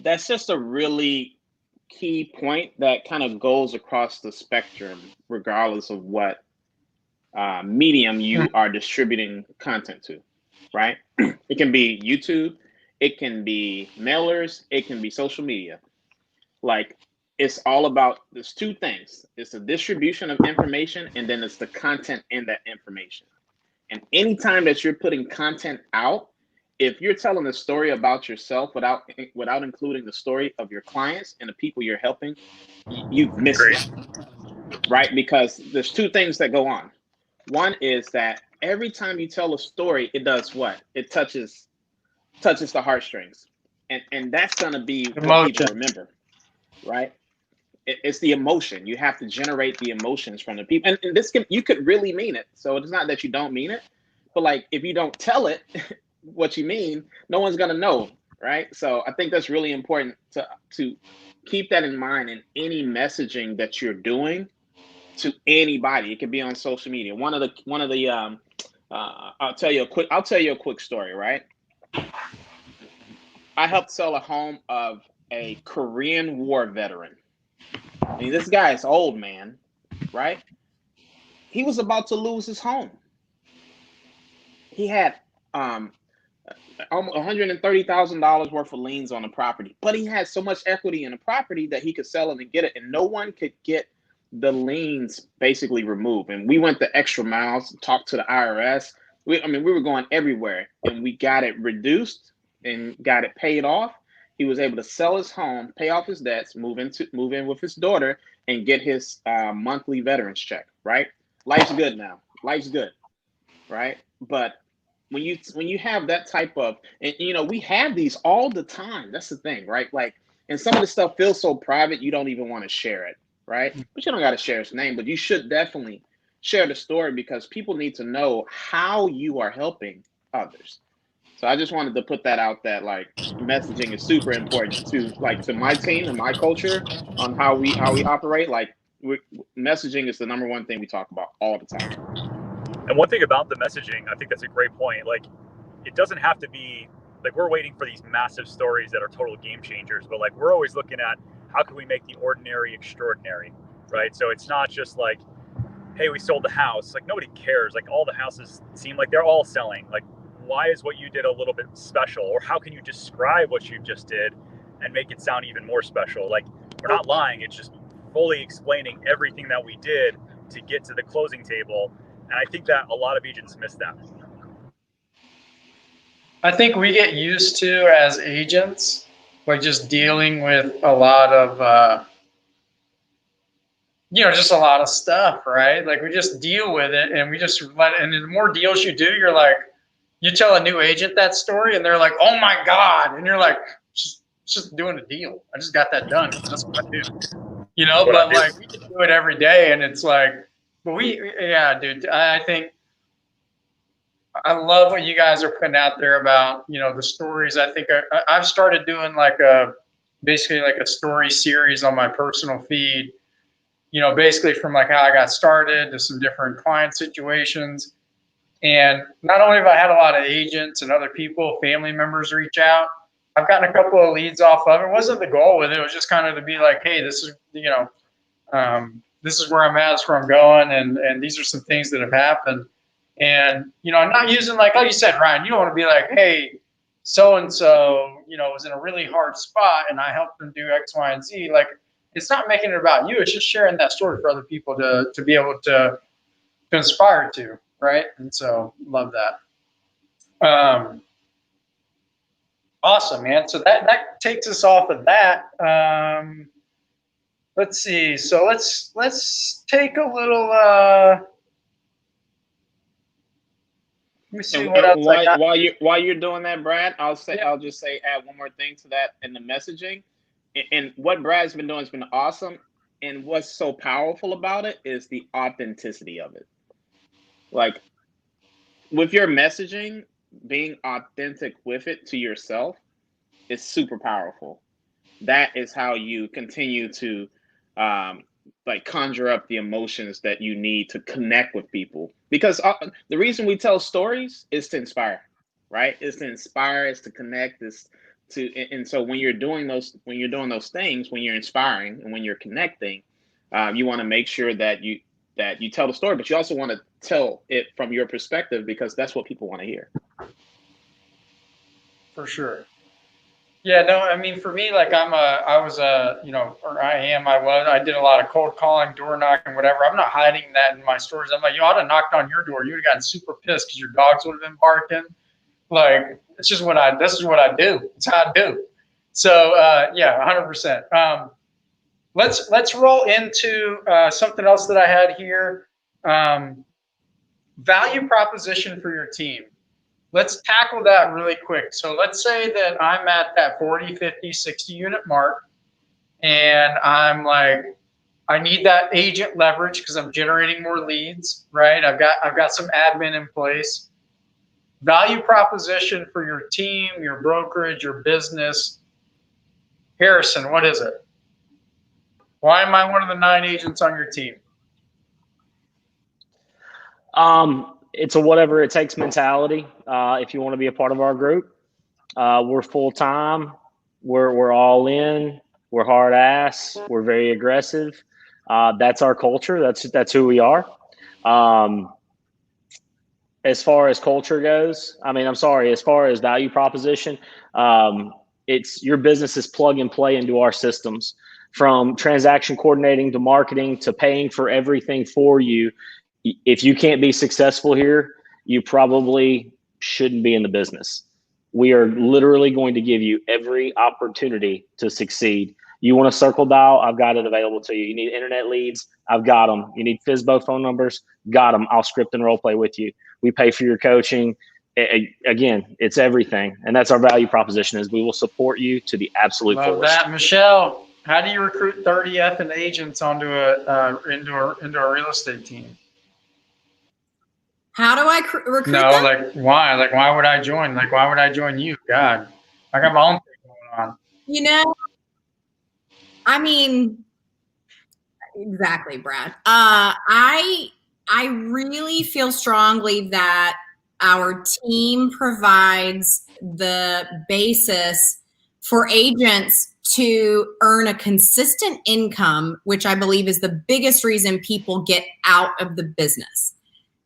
That's just a really key point that kind of goes across the spectrum, regardless of what medium you are distributing content to, right? It can be YouTube, it can be mailers, it can be social media. Like, it's all about, there's two things. It's the distribution of information, and then it's the content in that information. And anytime that you're putting content out, if you're telling a story about yourself without including the story of your clients and the people you're helping, you've missed it, right? Because there's two things that go on. One is that every time you tell a story, it does what? It touches the heartstrings, and that's gonna be what people remember, right? It's the emotion. You have to generate the emotions from the people, and this you could really mean it. So it's not that you don't mean it, but like if you don't tell it what you mean, no one's gonna know, right? So I think that's really important to keep that in mind in any messaging that you're doing to anybody. It could be on social media. One of the I'll tell you a quick story, right? I helped sell a home of a Korean War veteran. I mean, this guy is old, man, right? He was about to lose his home. He had $130,000 worth of liens on the property, but he had so much equity in the property that he could sell it and get it, and no one could get the liens basically removed. And we went the extra miles, talked to the IRS. We were going everywhere, and we got it reduced and got it paid off. He was able to sell his home, pay off his debts, move in with his daughter, and get his monthly veterans check. Right? Life's good now. Life's good, right? But when you have that type of, and we have these all the time. That's the thing, right? Like, and some of the stuff feels so private, you don't even want to share it, right? But you don't got to share his name, but you should definitely share the story because people need to know how you are helping others. So I just wanted to put that out, that like messaging is super important to my team and my culture on how we operate. Like, messaging is the number one thing we talk about all the time. And one thing about the messaging, I think that's a great point. Like, it doesn't have to be like we're waiting for these massive stories that are total game changers, but like we're always looking at how can we make the ordinary extraordinary, right? So it's not just like, hey, we sold the house. Like, nobody cares. Like, all the houses seem like they're all selling. Like, why is what you did a little bit special? Or how can you describe what you just did and make it sound even more special? Like, we're not lying. It's just fully explaining everything that we did to get to the closing table. And I think that a lot of agents miss that. I think we get used to, as agents, like just dealing with a lot of, just a lot of stuff, right? Like, we just deal with it, and we just and the more deals you do, you're like, you tell a new agent that story and they're like, oh my God. And you're like, just doing a deal. I just got that done. That's what I do. But like, we do it every day, and it's like, but dude, I think I love what you guys are putting out there about, the stories. I think I've started doing basically like a story series on my personal feed, basically from like how I got started to some different client situations. And not only have I had a lot of agents and other people, family members reach out, I've gotten a couple of leads off of it. It wasn't the goal with it. It was just kind of to be like, hey, this is, this is where I'm at, this is where I'm going. And these are some things that have happened. And, I'm not using, like you said, Ryan, you don't want to be like, hey, so-and-so, was in a really hard spot and I helped them do X, Y, and Z. Like, it's not making it about you. It's just sharing that story for other people to be able to inspire to. Right. And so love that. Awesome, man. So that takes us off of that. Let's see. So let's take a little, let me see what else I got. While you're doing that, Brad, I'll just say add one more thing to that in the messaging. And what Brad's been doing has been awesome. And what's so powerful about it is the authenticity of it. Like, with your messaging, being authentic with it to yourself is super powerful. That is how you continue to conjure up the emotions that you need to connect with people. Because the reason we tell stories is to inspire, right? It's to inspire, it's to connect, it's And so when you're doing those things, when you're inspiring and when you're connecting, you want to make sure that you tell the story, but you also want to tell it from your perspective, because that's what people want to hear. For sure. Yeah, no, I mean, for me, like I did a lot of cold calling, door knocking, whatever. I'm not hiding that in my stories. I'm like, I'd have knocked on your door. You would have gotten super pissed because your dogs would have been barking. Like, this is what I do. It's how I do. So, yeah, 100%. Let's roll into something else that I had here. Value proposition for your team. Let's tackle that really quick. So let's say that I'm at that 40, 50, 60 unit mark, and I'm like, I need that agent leverage because I'm generating more leads, right? I've got some admin in place. Value proposition for your team, your brokerage, your business. Harrison, what is it? Why am I one of the 9 agents on your team? It's a whatever it takes mentality. If you want to be a part of our group, we're full time. We're all in. We're hard ass. We're very aggressive. That's our culture. That's who we are. As far as culture goes, as far as value proposition, it's your business is plug and play into our systems, from transaction coordinating to marketing to paying for everything for you. If you can't be successful here, you probably shouldn't be in the business. We are literally going to give you every opportunity to succeed. You want a circle dial? I've got it available to you. You need internet leads? I've got them. You need FSBO phone numbers? Got them. I'll script and role play with you. We pay for your coaching. Again, it's everything. And that's our value proposition, is we will support you to the absolute fullest. Love that. Michelle, how do you recruit 30 F&A agents into a real estate team? How do I recruit No, them? like why? Like, why would I join? Like, why would I join you? God, I got my own thing going on. You know, I mean, exactly, Brad. I really feel strongly that our team provides the basis for agents to earn a consistent income, which I believe is the biggest reason people get out of the business.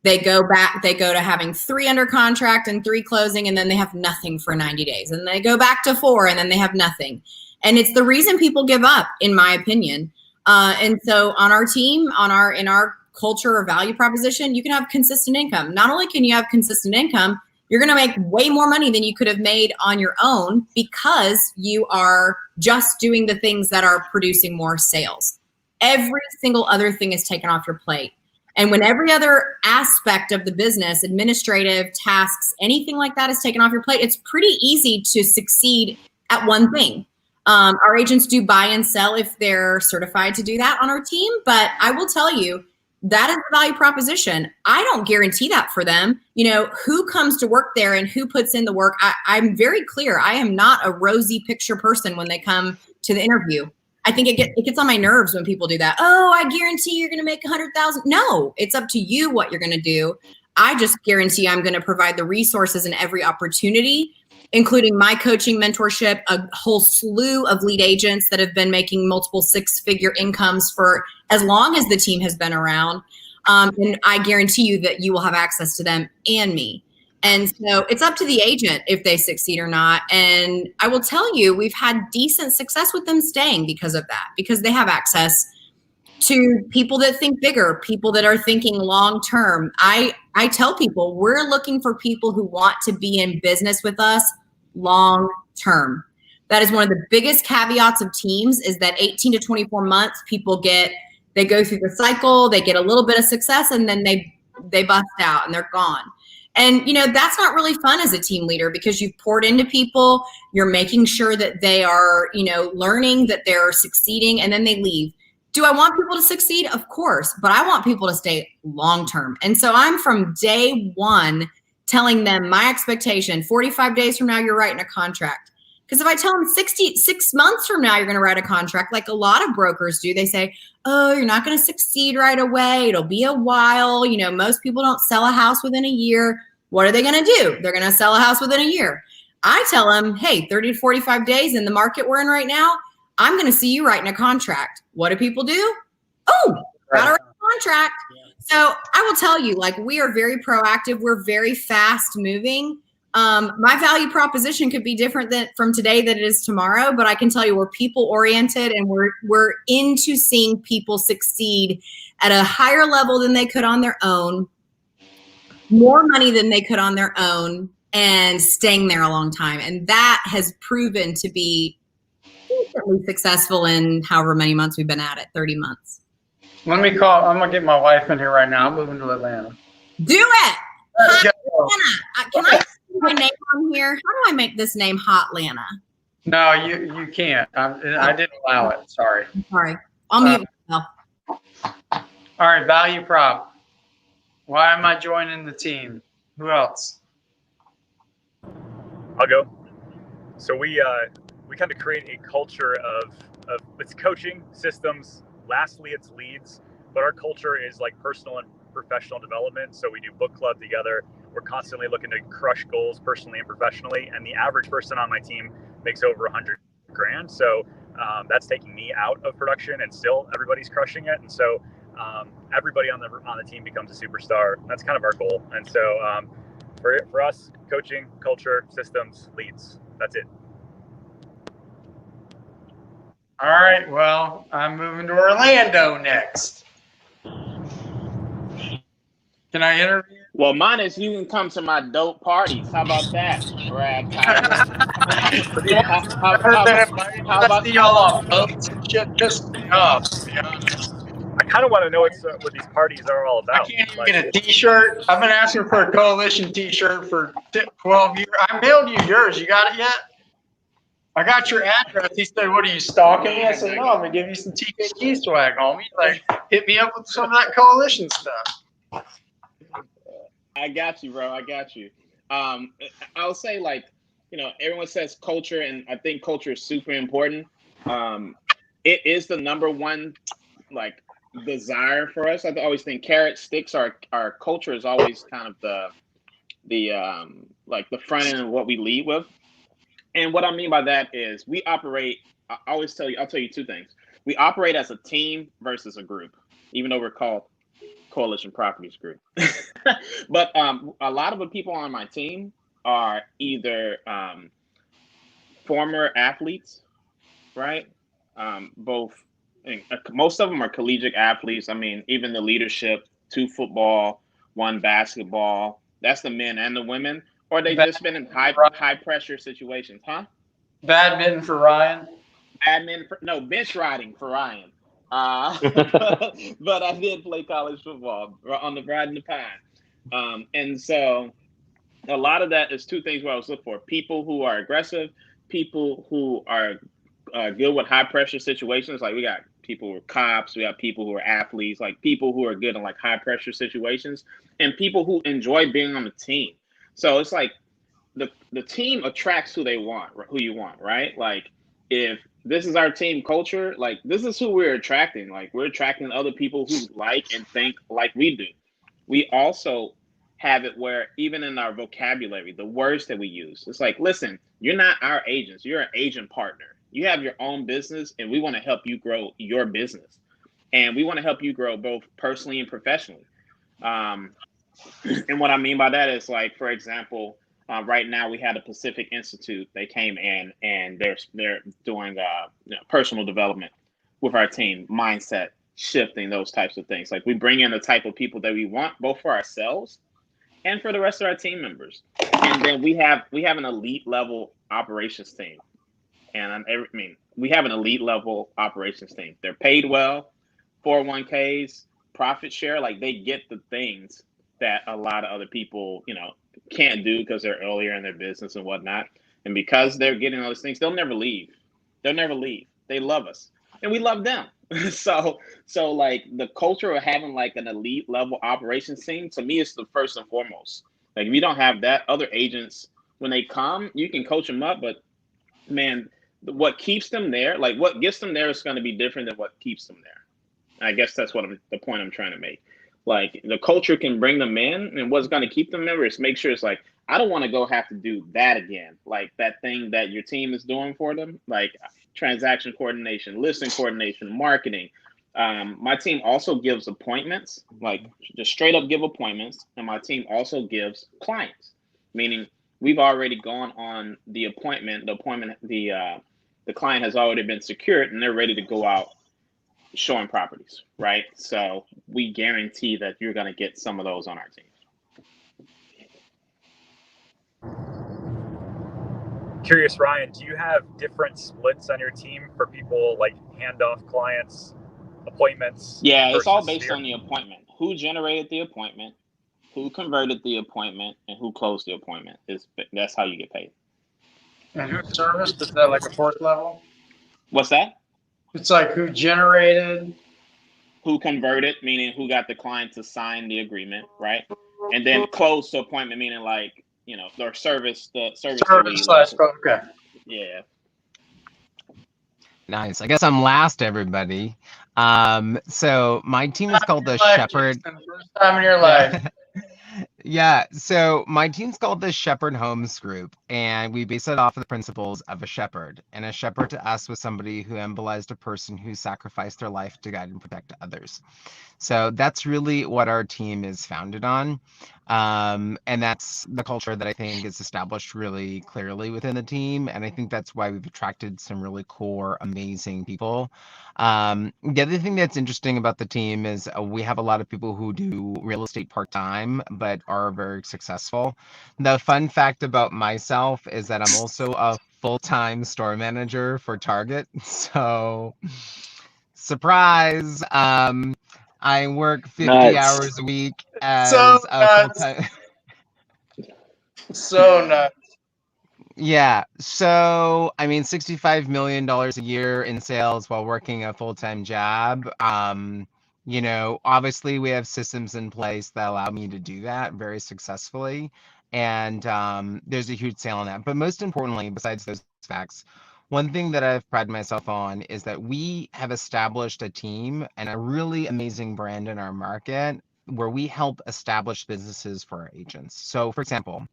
They go to having 3 under contract and 3 closing, and then they have nothing for 90 days. And they go back to 4, and then they have nothing. And it's the reason people give up, in my opinion. And so on our team, in our culture or value proposition, you can have consistent income. Not only can you have consistent income, you're going to make way more money than you could have made on your own, because you are just doing the things that are producing more sales. Every single other thing is taken off your plate. And when every other aspect of the business, administrative tasks, anything like that is taken off your plate, it's pretty easy to succeed at one thing. Our agents do buy and sell if they're certified to do that on our team. But I will tell you, that is the value proposition. I don't guarantee that for them. You know, who comes to work there and who puts in the work. I'm very clear. I am not a rosy picture person when they come to the interview. I think it gets on my nerves when people do that. Oh, I guarantee you're going to make 100,000. No, it's up to you what you're going to do. I just guarantee I'm going to provide the resources and every opportunity, including my coaching, mentorship, a whole slew of lead agents that have been making multiple 6-figure incomes for as long as the team has been around. And I guarantee you that you will have access to them and me. And so it's up to the agent if they succeed or not. And I will tell you, we've had decent success with them staying because of that, because they have access to people that think bigger, people that are thinking long term. I tell people, we're looking for people who want to be in business with us long term. That is one of the biggest caveats of teams, is that 18 to 24 months, people they go through the cycle, they get a little bit of success, and then they bust out and they're gone. And, you know, that's not really fun as a team leader, because you've poured into people, you're making sure that they are, you know, learning, that they're succeeding, and then they leave. Do I want people to succeed? Of course, but I want people to stay long-term. And so I'm from day one telling them my expectation, 45 days from now, you're writing a contract. Because if I tell them 6 months from now, you're going to write a contract, like a lot of brokers do, they say, oh, you're not going to succeed right away. It'll be a while. You know, most people don't sell a house within a year. What are they going to do? They're going to sell a house within a year. I tell them, hey, 30 to 45 days in the market we're in right now, I'm going to see you writing a contract. What do people do? Oh, got to write a contract. So I will tell you, like, we are very proactive. We're very fast moving. My value proposition could be different from today than it is tomorrow, but I can tell you we're people oriented, and we're into seeing people succeed at a higher level than they could on their own, more money than they could on their own, and staying there a long time. And that has proven to be decently successful in however many months we've been at it, 30 months. I'm gonna get my wife in here right now. I'm moving to Atlanta. Do it. Let's go. Atlanta. Can I put my name on here? How do I make this name Hot Lana? No, you can't. I didn't allow it. Sorry. I'm sorry. I'll mute myself. All right, value prop. Why am I joining the team? Who else? I'll go. So we kind of create a culture of it's coaching systems. Lastly, it's leads, but our culture is like personal and professional development. So we do book club together. We're constantly looking to crush goals personally and professionally. And the average person on my team makes over $100,000. So that's taking me out of production, and still everybody's crushing it. And so everybody on the team becomes a superstar. That's kind of our goal. And so for us, coaching, culture, systems, leads. That's it. All right, well, I'm moving to Orlando next. Can I interview? Well, mine is you can come to my dope parties. How about that, Brad? How about y'all on boats and shit? Just to be honest. I kind of want to know what these parties are all about. I can't even get a T-shirt. I've been asking for a coalition T-shirt for 12 years. I mailed you yours. You got it yet? I got your address. He said, "What are you stalking me?" I said, "No, I'm gonna give you some TKG swag, homie. Like, hit me up with some of that coalition stuff." I got you, bro. I got you. I'll say, like, everyone says culture, and I think culture is super important. It is the number one, like, desire for us. I always think carrot sticks. Our culture is always kind of the front end of what we lead with. And what I mean by that is we operate. I'll tell you two things. We operate as a team versus a group, even though we're called Coalition Properties Group. But a lot of the people on my team are either former athletes, right? Most of them are collegiate athletes. I mean, even the leadership, 2 football, 1 basketball. That's the men and the women. Or they just been in high pressure situations, huh? Badminton for Ryan. Bench riding for Ryan. But I did play college football on the Bride and the Pine. And so a lot of that is 2 things what I was looking for. People who are aggressive, people who are good with high pressure situations. Like, we got people who are cops, we got people who are athletes, like people who are good in like high pressure situations, and people who enjoy being on the team. So it's like the team attracts who you want, right? Like, if this is our team culture, like, this is who we're attracting. Like, we're attracting other people who like and think like we do. We also have it where even in our vocabulary, the words that we use, it's like, listen, you're not our agents, you're an agent partner. You have your own business, and we want to help you grow your business. And we want to help you grow both personally and professionally. And what I mean by that is, like, for example, right now we had a Pacific Institute. They came in and they're doing personal development with our team, mindset shifting, those types of things. Like, we bring in the type of people that we want, both for ourselves and for the rest of our team members. And then we have an elite level operations team. And we have an elite level operations team. They're paid well, 401ks, profit share. Like, they get the things that a lot of other people, can't do because they're earlier in their business and whatnot. And because they're getting all those things, they'll never leave. They love us, and we love them. So like, the culture of having like an elite level operations team, to me, is the first and foremost. Like, if you don't have that, other agents, when they come, you can coach them up, but man, what keeps them there, like what gets them there, is going to be different than what keeps them there. I guess that's the point I'm trying to make. Like the culture can bring them in, and what's going to keep them there is make sure it's like, I don't want to go have to do that again. Like that thing that your team is doing for them, like transaction coordination, listing coordination, marketing. My team also gives appointments, like just straight up give appointments. And my team also gives clients, meaning we've already gone on the appointment. The client has already been secured and they're ready to go out showing properties, right? So we guarantee that you're going to get some of those on our team. Curious, Ryan, do you have different splits on your team for people like handoff clients, appointments? Yeah, it's all versus based sphere? on the appointment. Who generated the appointment, who converted the appointment, and who closed the appointment. That's how you get paid. And who serviced? Is that like a fourth level? What's that? It's like who generated, who converted, meaning who got the client to sign the agreement, right? And then closed the appointment, meaning like, you know, or service the lead. Okay. Yeah. Nice. I guess I'm last, everybody. So my team is called the Shepherd. First time in your life. Yeah, so my team's called the Shepherd Homes Group, and we base it off of the principles of a shepherd. And a shepherd to us was somebody who embolized a person who sacrificed their life to guide and protect others. So that's really what our team is founded on. And that's the culture that I think is established really clearly within the team. And I think that's why we've attracted some really core, amazing people. The other thing that's interesting about the team is we have a lot of people who do real estate part-time, but are very successful. The fun fact about myself is that I'm also a full-time store manager for Target. So, surprise. I work 50 hours a week as a full-time. So nuts. Yeah. So, I mean, $65 million a year in sales while working a full-time job. You know, obviously we have systems in place that allow me to do that very successfully. And there's a huge sale on that. But most importantly, besides those facts, one thing that I've prided myself on is that we have established a team and a really amazing brand in our market where we help establish businesses for our agents. So, for example,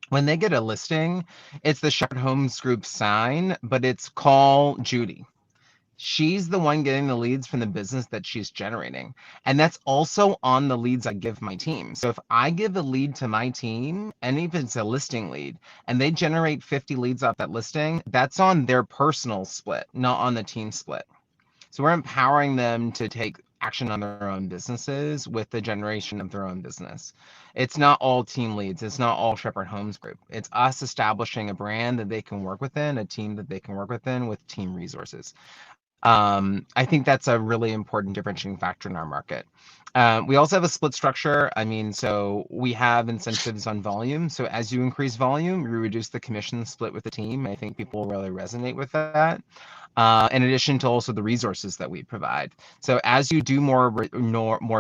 when they get a listing, it's the Shepherd Homes Group sign, but it's call Judy. She's the one getting the leads from the business that she's generating. And that's also on the leads I give my team. So if I give a lead to my team, and if it's a listing lead, and they generate 50 leads off that listing, that's on their personal split, not on the team split. So we're empowering them to take action on their own businesses with the generation of their own business. It's not all team leads. It's not all Shepherd Homes Group. It's us establishing a brand that they can work within, a team that they can work within with team resources. I think that's a really important differentiating factor in our market. We also have a split structure. I mean, so we have incentives on volume. So as you increase volume, you reduce the commission split with the team. I think people really resonate with that. In addition to also the resources that we provide. So as you do more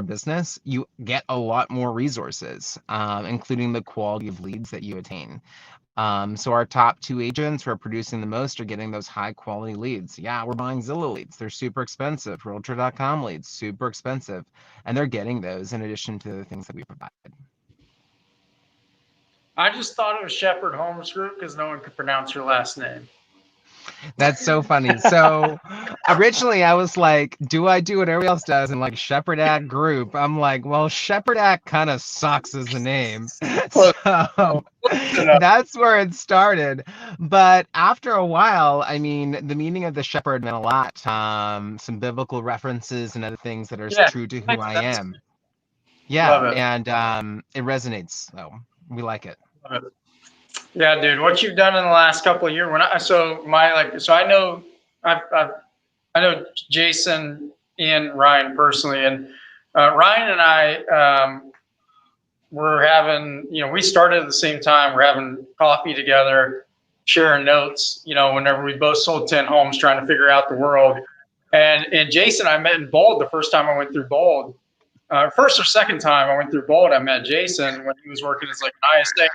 business, you get a lot more resources, including the quality of leads that you attain. So our top 2 agents who are producing the most are getting those high quality leads. Yeah, we're buying Zillow leads. They're super expensive. Realtor.com leads, super expensive. And they're getting those in addition to the things that we provide. I just thought it was Shepherd Homes Group because no one could pronounce your last name. That's so funny. So originally I was like, do I do what everybody else does and like Shepherd Act Group? I'm like, well, Shepherd Act kind of sucks as a name. So that's where it started. But after a while, I mean, the meaning of the shepherd meant a lot. Some biblical references and other things that are true to who I am. Yeah, and it resonates. So we like it. Yeah, dude, what you've done in the last couple of years. I know Jason and Ryan personally, and Ryan and I we're having, we started at the same time. We're having coffee together, sharing notes. Whenever we both sold 10 homes, trying to figure out the world. And Jason, I met in Bold the first time I went through Bold. First or second time I went through Bold, I met Jason when he was working as like an ISA.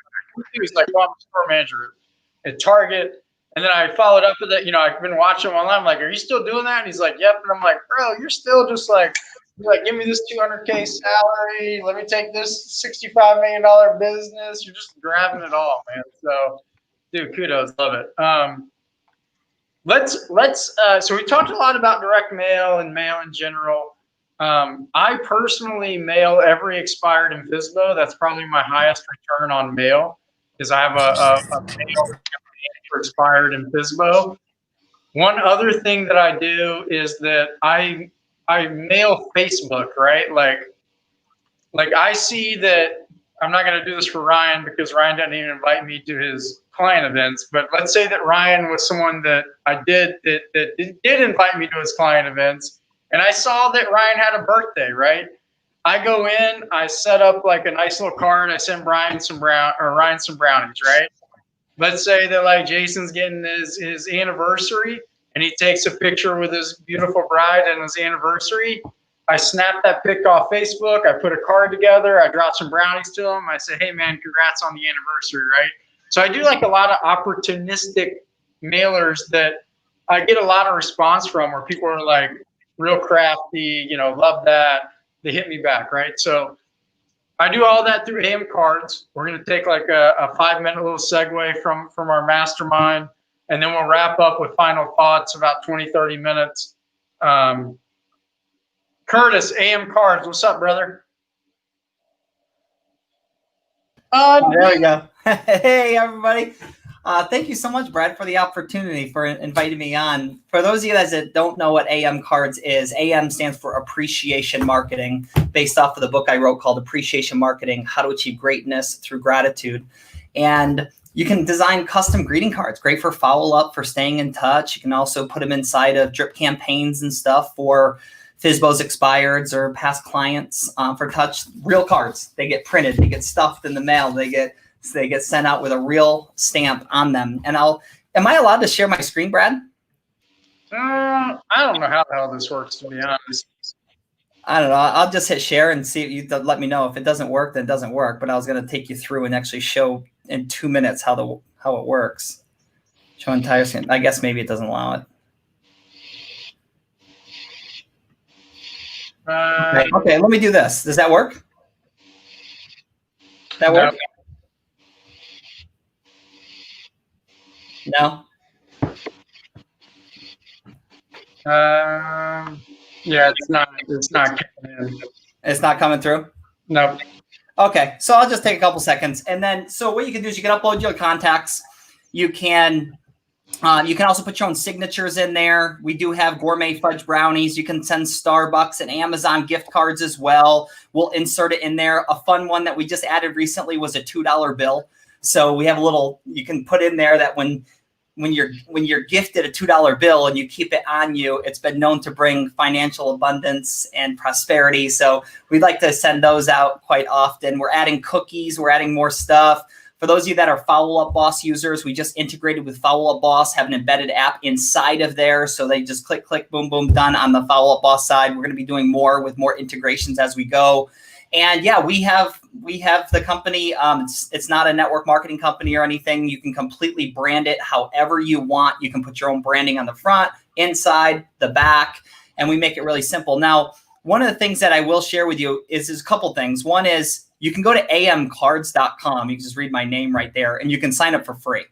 He was like, well, I'm a store manager at Target. And then I followed up with it. I've been watching him online. I'm like, are you still doing that? And he's like, yep. And I'm like, bro, you're still just like You're like, give me this $200K salary. Let me take this $65 million business. You're just grabbing it all, man. So, dude, kudos, love it. So we talked a lot about direct mail and mail in general. I personally mail every expired in FSBO. That's probably my highest return on mail, because I have a mail for expired in FSBO. One other thing that I do is that I mail Facebook, right? Like I see that I'm not going to do this for Ryan because Ryan didn't even invite me to his client events. But let's say that Ryan was someone that did invite me to his client events, and I saw that Ryan had a birthday, right? I go in, I set up like a nice little card. I send Ryan some brownies, right? Let's say that like Jason's getting his anniversary, and he takes a picture with his beautiful bride and his anniversary. I snap that pic off Facebook. I put a card together. I drop some brownies to him. I say, hey man, congrats on the anniversary, right? So I do like a lot of opportunistic mailers that I get a lot of response from, where people are like real crafty, love that. They hit me back, right? So I do all that through AM cards. We're going to take like a 5-minute little segue from our mastermind, and then we'll wrap up with final thoughts, about 20, 30 minutes. Curtis, AM cards, what's up, brother? There we go. Hey, everybody. Thank you so much, Brad, for the opportunity, for inviting me on. For those of you guys that don't know what AM cards is, AM stands for Appreciation Marketing, based off of the book I wrote called Appreciation Marketing, How to Achieve Greatness Through Gratitude. And you can design custom greeting cards, great for follow-up, for staying in touch. You can also put them inside of drip campaigns and stuff for FSBO's expireds or past clients, for touch. Real cards. They get printed. They get stuffed in the mail. They get sent out with a real stamp on them. And am I allowed to share my screen, Brad? I don't know how the hell this works, to be honest. I don't know. I'll just hit share and see if you let me know. If it doesn't work, then it doesn't work. But I was going to take you through and actually show in 2 minutes how it works. Show entire screen. I guess maybe it doesn't allow it. Okay, let me do this. Does that work? That work? No. Yeah, it's not coming in. It's not coming through? No. Okay, so I'll just take a couple seconds. And then, so what you can do is you can upload your contacts. You can also put your own signatures in there. We do have gourmet fudge brownies. You can send Starbucks and Amazon gift cards as well. We'll insert it in there. A fun one that we just added recently was a $2 bill. So we have a little, you can put in there that when you're gifted a $2 bill and you keep it on you, it's been known to bring financial abundance and prosperity. So we'd like to send those out quite often. We're adding cookies. We're adding more stuff. For those of you that are Follow Up Boss users, we just integrated with Follow Up Boss, have an embedded app inside of there. So they just click, click, boom, boom, done on the Follow Up Boss side. We're going to be doing more with more integrations as we go. And yeah, we have the company. It's not a network marketing company or anything. You can completely brand it however you want. You can put your own branding on the front, inside, the back, and we make it really simple. Now, one of the things that I will share with you is a couple things. One is you can go to amcards.com. You can just read my name right there, and you can sign up for free.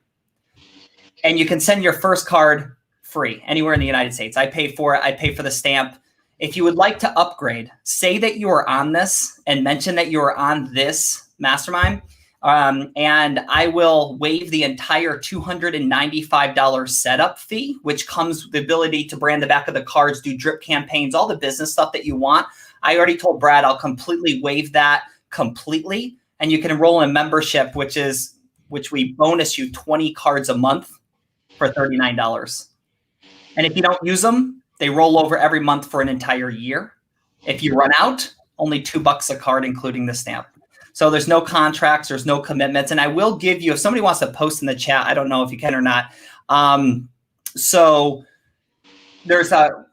And you can send your first card free anywhere in the United States. I pay for it. I pay for the stamp. If you would like to upgrade, say that you are on this and mention that you are on this mastermind, and I will waive the entire $295 setup fee, which comes with the ability to brand the back of the cards, do drip campaigns, all the business stuff that you want. I already told Brad I'll completely waive that completely, and you can enroll in a membership, which we bonus you 20 cards a month for $39. And if you don't use them, they roll over every month for an entire year. If you run out, only $2 a card, including the stamp. So there's no contracts, there's no commitments. And I will give you, if somebody wants to post in the chat, I don't know if you can or not. So there's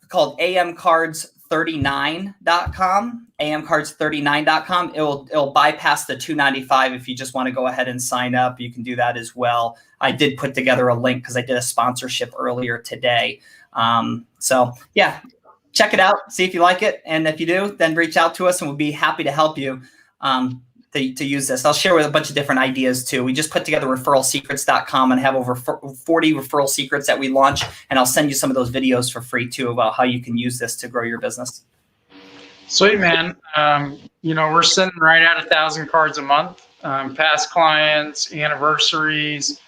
called amcards39.com, amcards39.com. It'll bypass the $295 if you just want to go ahead and sign up. You can do that as well. I did put together a link because I did a sponsorship earlier today. So yeah, check it out, see if you like it. And if you do, then reach out to us and we'll be happy to help you to use this. I'll share with a bunch of different ideas too. We just put together referralsecrets.com and have over 40 referral secrets that we launch. And I'll send you some of those videos for free too about how you can use this to grow your business. Sweet, man. We're sending right at 1,000 cards a month. Past clients, anniversaries,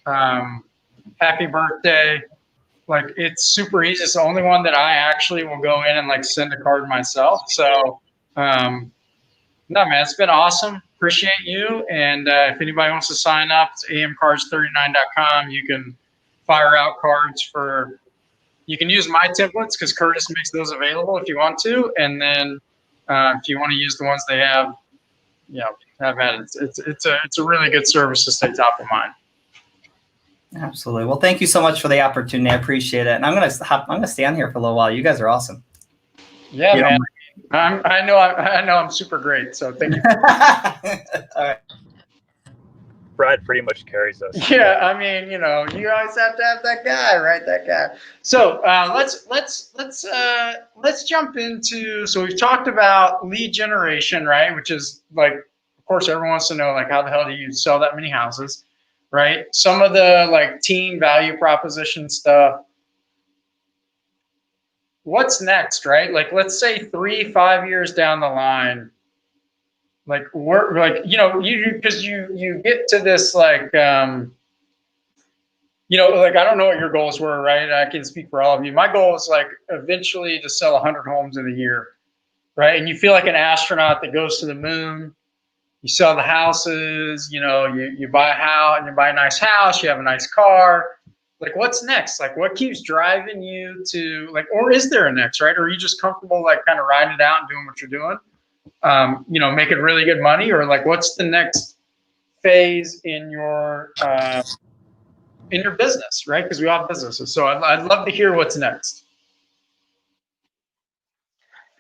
happy birthday. Like, it's super easy. It's the only one that I actually will go in and like send a card myself. So, no, man, it's been awesome. Appreciate you. And if anybody wants to sign up, it's amcards39.com. You can fire out cards for, you can use my templates because Curtis makes those available if you want to. And then if you want to use the ones they have, have at it. It's a really good service to stay top of mind. Absolutely. Well, thank you so much for the opportunity. I appreciate it. And I'm gonna stay on here for a little while. You guys are awesome. Yeah, man. I know I'm super great. So thank you. All right. Brad pretty much carries us. Yeah, I mean, you always have to have that guy, right? That guy. So let's jump into. So we've talked about lead generation, right? Which is like, of course, everyone wants to know like how the hell do you sell that many houses, right? Some of the like team value proposition stuff. What's next, right? Like, let's say 3-5 years down the line. Like we're like, because you get to this like, like, I don't know what your goals were, right? I can speak for all of you. My goal is like eventually to sell 100 homes in a year, right? And you feel like an astronaut that goes to the moon. You sell the houses, you buy a house, you buy a nice house, you have a nice car. Like, what's next? Like, what keeps driving you to like, or is there a next, right? Or are you just comfortable like kind of riding it out and doing what you're doing? Making really good money, or like what's the next phase in your business, right? Because we all have businesses. So I'd love to hear what's next.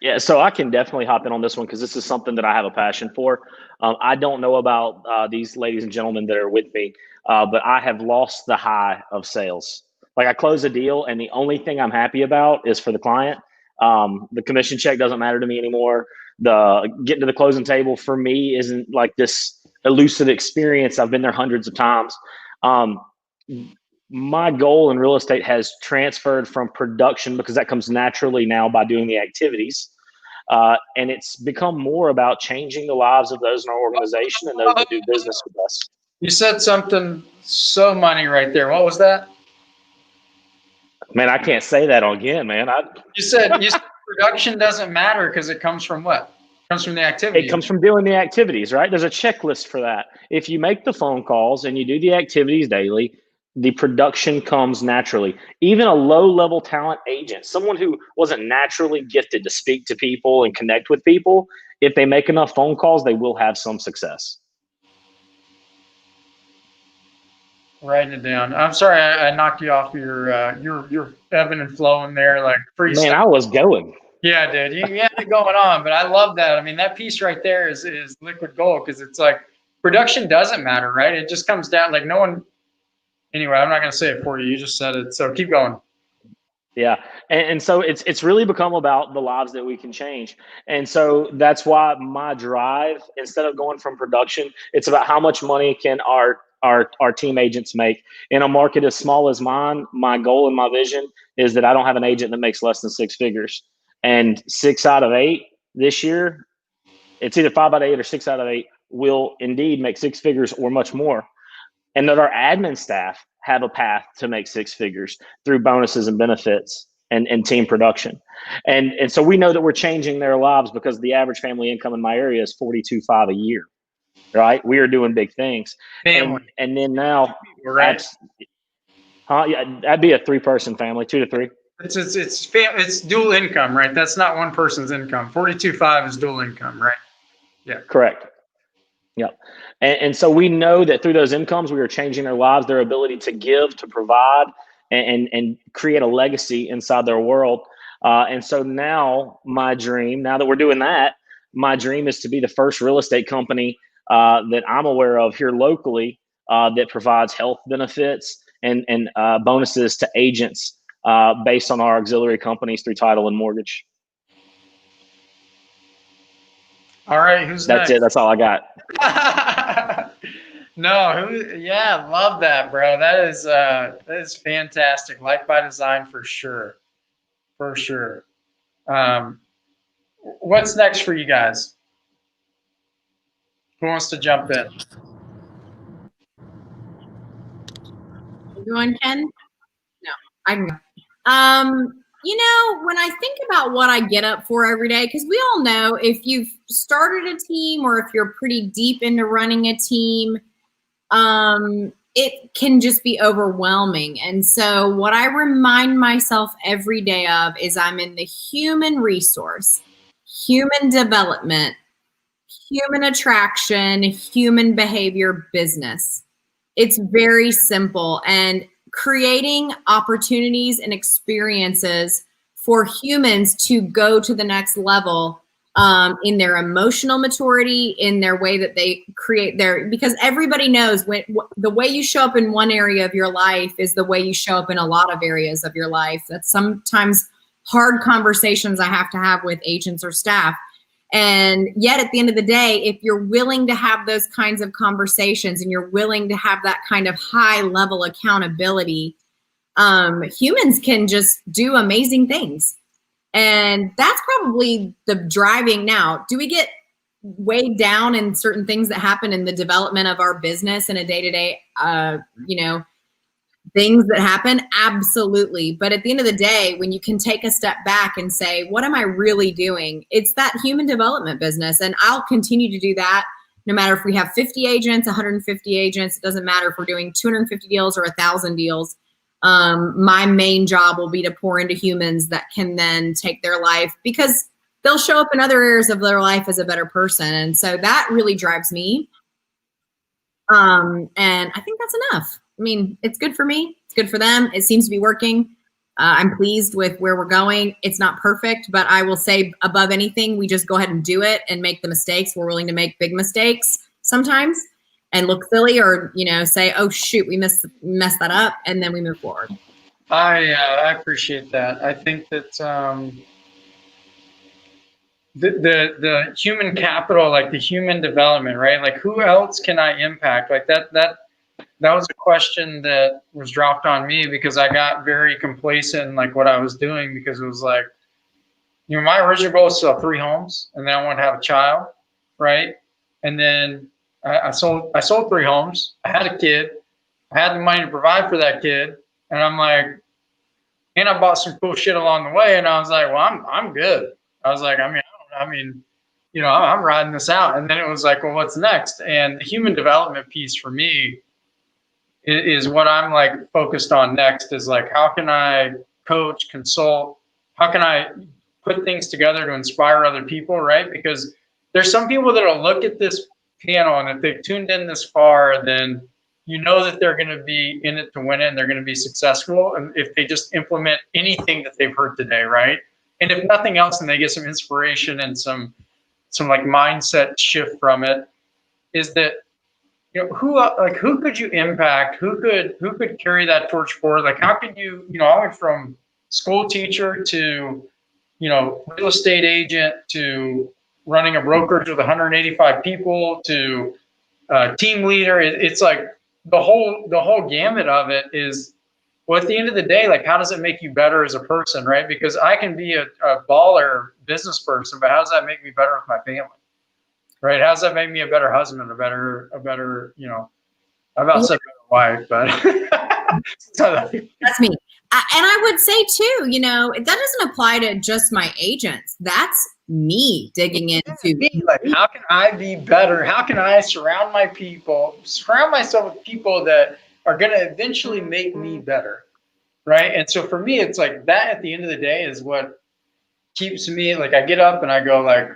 Yeah, so I can definitely hop in on this one because this is something that I have a passion for. I don't know about these ladies and gentlemen that are with me, but I have lost the high of sales. Like, I close a deal and the only thing I'm happy about is for the client. The commission check doesn't matter to me anymore. The getting to the closing table for me isn't like this elusive experience. I've been there hundreds of times. My goal in real estate has transferred from production because that comes naturally now by doing the activities. And it's become more about changing the lives of those in our organization and those that do business with us. You said something so money right there. What was that? Man, I can't say that again, man. You said production doesn't matter because it comes from what? It comes from the activity. It comes from doing the activities, right? There's a checklist for that. If you make the phone calls and you do the activities daily, the production comes naturally. Even a low-level talent agent, someone who wasn't naturally gifted to speak to people and connect with people, if they make enough phone calls, they will have some success. Writing it down. I'm sorry, I knocked you off your ebbing and flowing there, like freestyle. Man, I was going. Yeah, dude, you had it going on, but I love that. I mean, that piece right there is liquid gold because it's like production doesn't matter, right? It just comes down like no one. Anyway, I'm not going to say it for you. You just said it, so keep going. Yeah, and so it's really become about the lives that we can change, and so that's why my drive, instead of going from production, it's about how much money can our team agents make in a market as small as mine. My goal and my vision is that I don't have an agent that makes less than 6 figures, and 6 out of 8 this year, it's either 5 out of 8 or 6 out of 8 will indeed make 6 figures or much more. And that our admin staff have a path to make 6 figures through bonuses and benefits and team production. And so we know that we're changing their lives because the average family income in my area is $42,500 a year, right? We are doing big things. And then now, right? Yeah, that'd be a 3-person family, 2 to 3. It's dual income, right? That's not one person's income. 42.5 is dual income, right? Yeah. Correct. Yep. And so we know that through those incomes, we are changing their lives, their ability to give, to provide, and create a legacy inside their world. And so now my dream, now that we're doing that, my dream is to be the first real estate company that I'm aware of here locally that provides health benefits and bonuses to agents based on our auxiliary companies through title and mortgage. All right, who's That's next? it. That's all I got. No, yeah, love that, bro. That is fantastic. Life by design for sure. For sure. What's next for you guys? Who wants to jump in? You going, Ken? No, I can go. You know, when I think about what I get up for every day, because we all know if you've started a team or if you're pretty deep into running a team, it can just be overwhelming. And so what I remind myself every day of is I'm in the human resource, human development, human attraction, human behavior business. It's very simple, and creating opportunities and experiences for humans to go to the next level in their emotional maturity, in their way that they create because everybody knows the way you show up in one area of your life is the way you show up in a lot of areas of your life. That's sometimes hard conversations I have to have with agents or staff. And yet at the end of the day, if you're willing to have those kinds of conversations and you're willing to have that kind of high level accountability, humans can just do amazing things. And that's probably the driving now. Do we get weighed down in certain things that happen in the development of our business in a day-to-day, things that happen? Absolutely. But at the end of the day, when you can take a step back and say, what am I really doing? It's that human development business. And I'll continue to do that no matter if we have 50 agents, 150 agents. It doesn't matter if we're doing 250 deals or 1,000 deals. My main job will be to pour into humans that can then take their life, because they'll show up in other areas of their life as a better person. And so that really drives me. And I think that's enough. I mean, it's good for me. It's good for them. It seems to be working. I'm pleased with where we're going. It's not perfect, but I will say above anything, we just go ahead and do it and make the mistakes. We're willing to make big mistakes sometimes and look silly, or, say, oh, shoot, we messed that up. And then we move forward. I appreciate that. I think that the human capital, like the human development, right? Like, who else can I impact? Like that was a question that was dropped on me because I got very complacent in like what I was doing, because it was like, my original goal was to sell 3 homes, and then I wanted to have a child, right? And then I sold 3 homes. I had a kid. I had the money to provide for that kid, and I'm like, and I bought some cool shit along the way, and I was like, well, I'm good. I was like, I'm riding this out. And then it was like, well, what's next? And the human development piece for me is what I'm like focused on next, is like, how can I coach, consult? How can I put things together to inspire other people, right? Because there's some people that'll look at this panel, and if they've tuned in this far, then that they're going to be in it to win it, and they're going to be successful. And if they just implement anything that they've heard today, right? And if nothing else, and they get some inspiration and some like mindset shift from it, is that, who could you impact? Who could carry that torch forward? Like, how could you, I went from school teacher to, real estate agent, to running a brokerage with 185 people, to team leader. It's like the whole gamut of it is, well, at the end of the day, like, how does it make you better as a person, right? Because I can be a baller business person, but how does that make me better with my family? Right? How does that make me a better husband, a better, I've about said better wife, but that's me. And I would say too, that doesn't apply to just my agents. That's me digging into like, how can I be better? How can I surround myself with people that are going to eventually make me better, right? And so for me, it's like that at the end of the day is what keeps me, like, I get up and I go, like,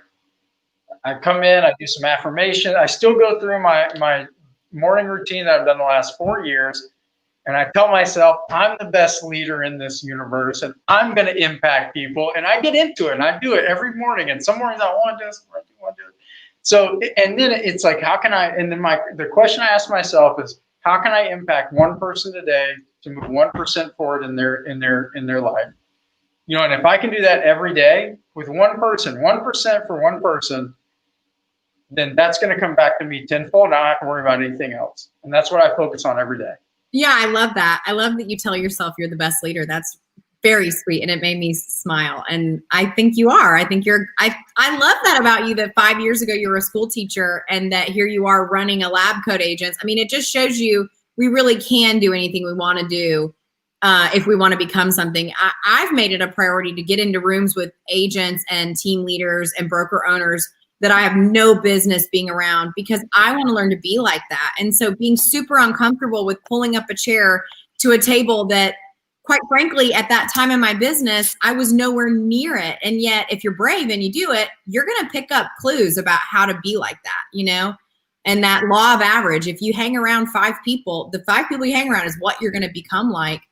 I come in, I do some affirmation. I still go through my morning routine that I've done the last 4 years. And I tell myself, I'm the best leader in this universe, and I'm going to impact people. And I get into it, and I do it every morning. And some mornings I want to do it, some mornings I want to do it. So, and then it's like, how can I, and then the question I ask myself is, how can I impact one person today to move 1% forward in their life? You know, and if I can do that every day with one person, 1% for one person, then that's going to come back to me tenfold. And I don't have to worry about anything else. And that's what I focus on every day. Yeah, I love that. I love that you tell yourself you're the best leader. That's very sweet, and it made me smile. And I think you are. I think you're. I love that about you. That 5 years ago you were a school teacher, and that here you are running a LabCoat Agents. I mean, it just shows you we really can do anything we want to do if we want to become something. I've made it a priority to get into rooms with agents and team leaders and broker owners that I have no business being around, because I want to learn to be like that. And so being super uncomfortable with pulling up a chair to a table that, quite frankly, at that time in my business, I was nowhere near it. And yet, if you're brave and you do it, you're going to pick up clues about how to be like that, you know? And that law of average, if you hang around 5 people, the 5 people you hang around is what you're going to become like.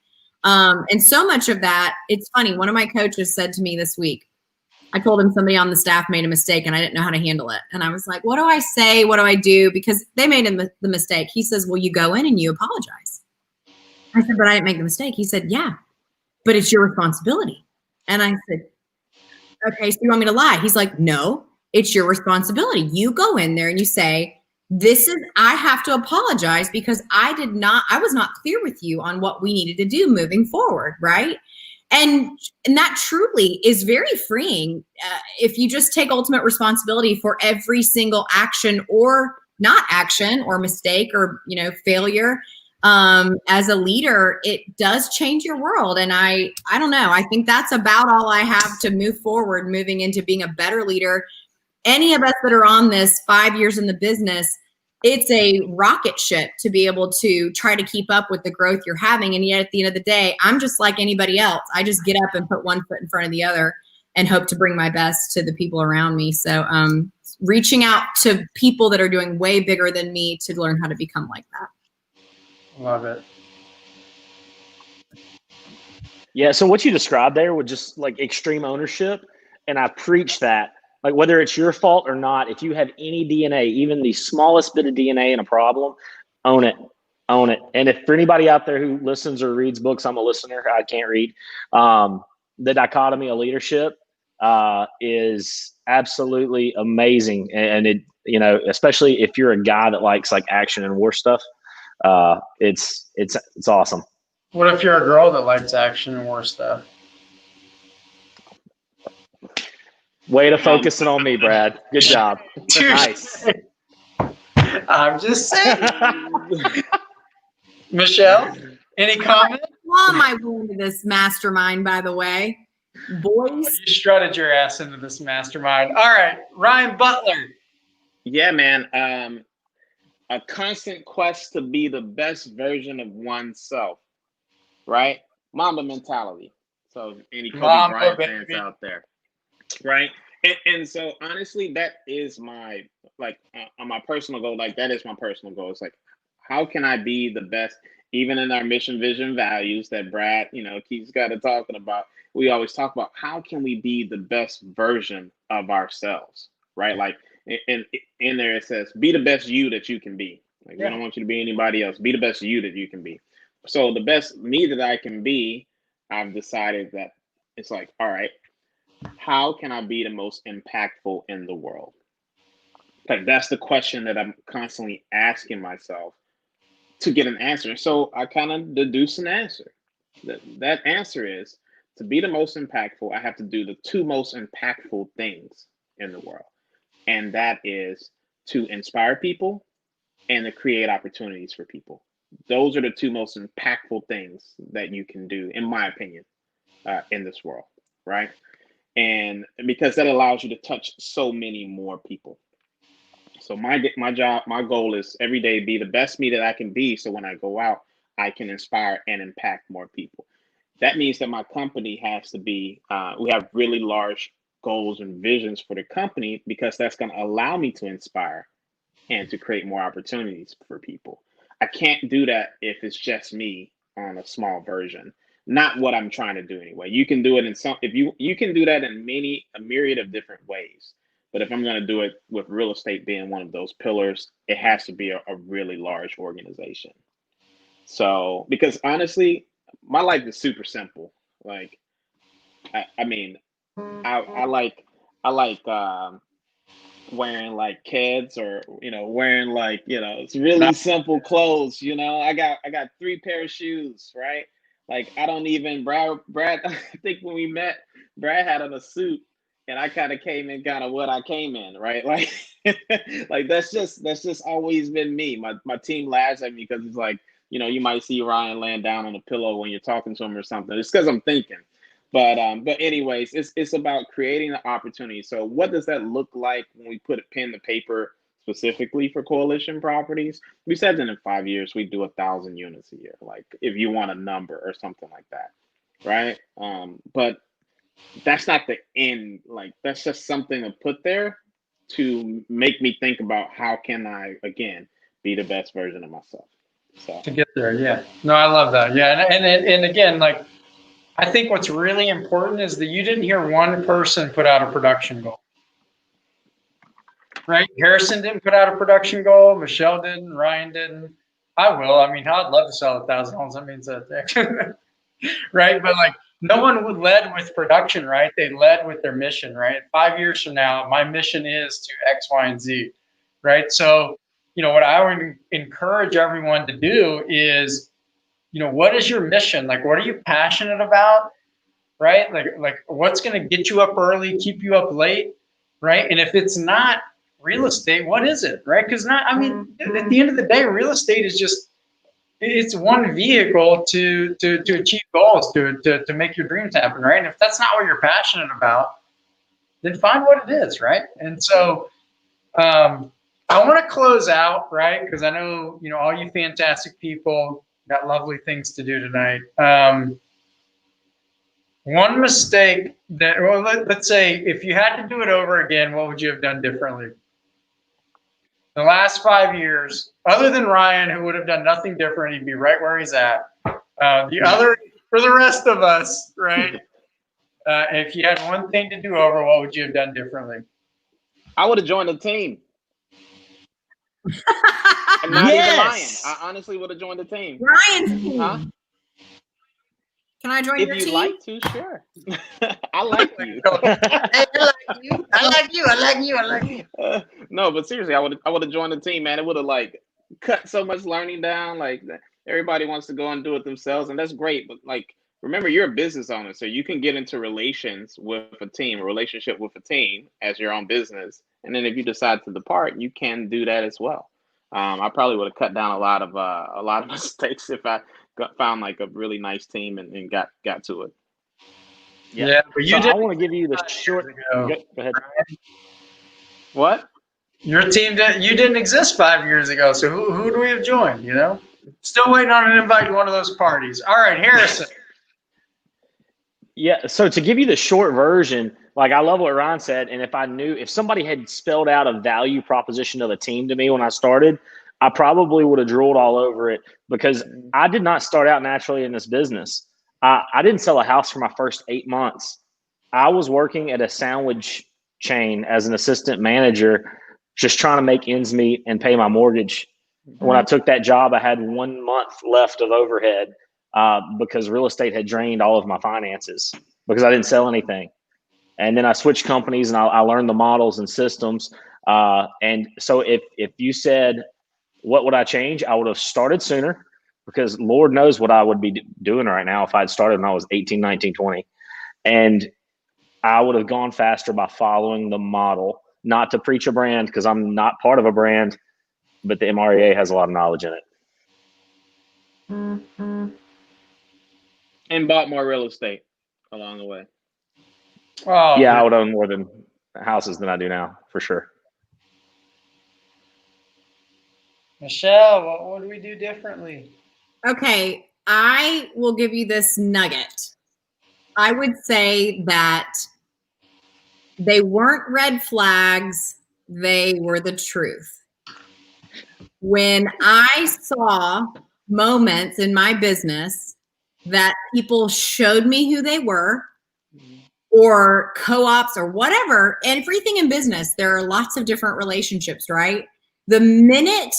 And so much of that, it's funny. One of my coaches said to me this week, I told him somebody on the staff made a mistake and I didn't know how to handle it. And I was like, what do I say? What do I do? Because they made the mistake. He says, well, you go in and you apologize. I said, but I didn't make the mistake. He said, yeah, but it's your responsibility. And I said, okay, so you want me to lie? He's like, no, it's your responsibility. You go in there and you say, I have to apologize because I was not clear with you on what we needed to do moving forward, right? And that truly is very freeing if you just take ultimate responsibility for every single action or not action or mistake or, you know, failure. As a leader, it does change your world. And I don't know, I think that's about all I have to move forward, moving into being a better leader. Any of us that are on this 5 years in the business, it's a rocket ship to be able to try to keep up with the growth you're having. And yet at the end of the day, I'm just like anybody else. I just get up and put one foot in front of the other and hope to bring my best to the people around me. So reaching out to people that are doing way bigger than me to learn how to become like that. Love it. Yeah, so what you described there was just like extreme ownership. And I preach that. Like, whether it's your fault or not, if you have any DNA, even the smallest bit of DNA in a problem, own it, own it. And if for anybody out there who listens or reads books, I'm a listener, I can't read. The dichotomy of leadership is absolutely amazing. And it, you know, especially if you're a guy that likes like action and war stuff, it's awesome. What if you're a girl that likes action and war stuff? Way to focus it on me, Brad. Good job. Nice. I'm just saying. Michelle, any comment? Why am I going to this mastermind, by the way? Boys. You strutted your ass into this mastermind. All right, Ryan Butler. Yeah, man. A constant quest to be the best version of oneself, right? Mamba mentality. So any Kobe Bryant fans out there. Right. And so honestly, that is my my personal goal. Like, that is my personal goal. It's like, how can I be the best, even in our mission, vision, values that Brad, you know, keeps got to talking about. We always talk about how can we be the best version of ourselves, right? Like in there it says, be the best you that you can be. Like, we don't want you to be anybody else. Be the best you that you can be. So the best me that I can be, I've decided that it's like, all right, how can I be the most impactful in the world? Like, that's the question that I'm constantly asking myself to get an answer. So I kind of deduce an answer. That answer is, to be the most impactful, I have to do the 2 most impactful things in the world. And that is to inspire people and to create opportunities for people. Those are the 2 most impactful things that you can do, in my opinion, in this world, right? And because that allows you to touch so many more people. So my job, my goal is every day be the best me that I can be. So when I go out, I can inspire and impact more people. That means that my company has to be, we have really large goals and visions for the company, because that's going to allow me to inspire and to create more opportunities for people. I can't do that if it's just me on a small version. Not what I'm trying to do anyway. You can do it in some, if you can do that in a myriad of different ways. But if I'm going to do it with real estate being one of those pillars, it has to be a really large organization. So, because honestly, my life is super simple. Like, I mean, I like wearing like kids or wearing like it's really simple clothes. I got 3 pair of shoes, right? Like I don't even Brad I think when we met, Brad had on a suit and I kind of came in kind of what I came in, right? Like like that's just always been me. My team laughs at me because it's like you might see Ryan laying down on a pillow when you're talking to him or something. It's because I'm thinking. But anyways, it's about creating the opportunity. So what does that look like when we put a pen to paper specifically for coalition properties? We said that in 5 years we do 1,000 units a year. Like if you want a number or something like that, right? But that's not the end. Like that's just something to put there to make me think about how can I again be the best version of myself. So to get there, yeah. No, I love that. Yeah, and again, like. I think what's really important is that you didn't hear one person put out a production goal, right? Harrison didn't put out a production goal. Michelle didn't. Ryan didn't. I will. I mean, I'd love to sell 1,000 homes. That means that, right? But like, no one led with production, right? They led with their mission, right? 5 years from now, my mission is to X, Y, and Z, right? So, what I would encourage everyone to do is, what is your mission? Like, what are you passionate about? Right? Like what's going to get you up early, keep you up late? Right? And if it's not real estate, what is it? Right? Because at the end of the day, real estate is it's one vehicle to achieve goals, to make your dreams happen. Right? And if that's not what you're passionate about, then find what it is. Right? And so, I want to close out, right? Because I know, all you fantastic people got lovely things to do tonight. One mistake let's say if you had to do it over again, what would you have done differently? The last 5 years, other than Ryan, who would have done nothing different, he'd be right where he's at. For the rest of us, right? If you had one thing to do over, what would you have done differently? I would have joined the team. I'm not even lying. I honestly would have joined the team. Ryan's team. Huh? Can I join your team? If you'd like to, sure. I like you. I like you. No, but seriously, I would have joined the team, man. It would have like cut so much learning down. Like everybody wants to go and do it themselves, and that's great. But like, remember, you're a business owner, so you can get into relationship with a team as your own business. And then if you decide to depart, you can do that as well. I probably would have cut down a lot of mistakes if I found like a really nice team and got to it. Yeah, but I want to give you the short. Go ahead. What? Your team you didn't exist 5 years ago, so who do we have joined? Still waiting on an invite to one of those parties. All right, Harrison. Yeah, so to give you the short version, like I love what Ryan said, and if somebody had spelled out a value proposition of a team to me when I started, I probably would have drooled all over it because I did not start out naturally in this business. I didn't sell a house for my first 8 months. I was working at a sandwich chain as an assistant manager, just trying to make ends meet and pay my mortgage. When I took that job, I had 1 month left of overhead because real estate had drained all of my finances because I didn't sell anything. And then I switched companies and I learned the models and systems. And so if you said, what would I change? I would have started sooner because Lord knows what I would be doing right now if I'd started when I was 18, 19, 20. And I would have gone faster by following the model, not to preach a brand because I'm not part of a brand, but the MREA has a lot of knowledge in it. And bought more real estate along the way. Oh, yeah, I would own more than houses than I do now, for sure. Michelle, what would we do differently? Okay, I will give you this nugget. I would say that they weren't red flags, they were the truth. When I saw moments in my business that people showed me who they were, or co-ops or whatever, everything in business, there are lots of different relationships, right? The minute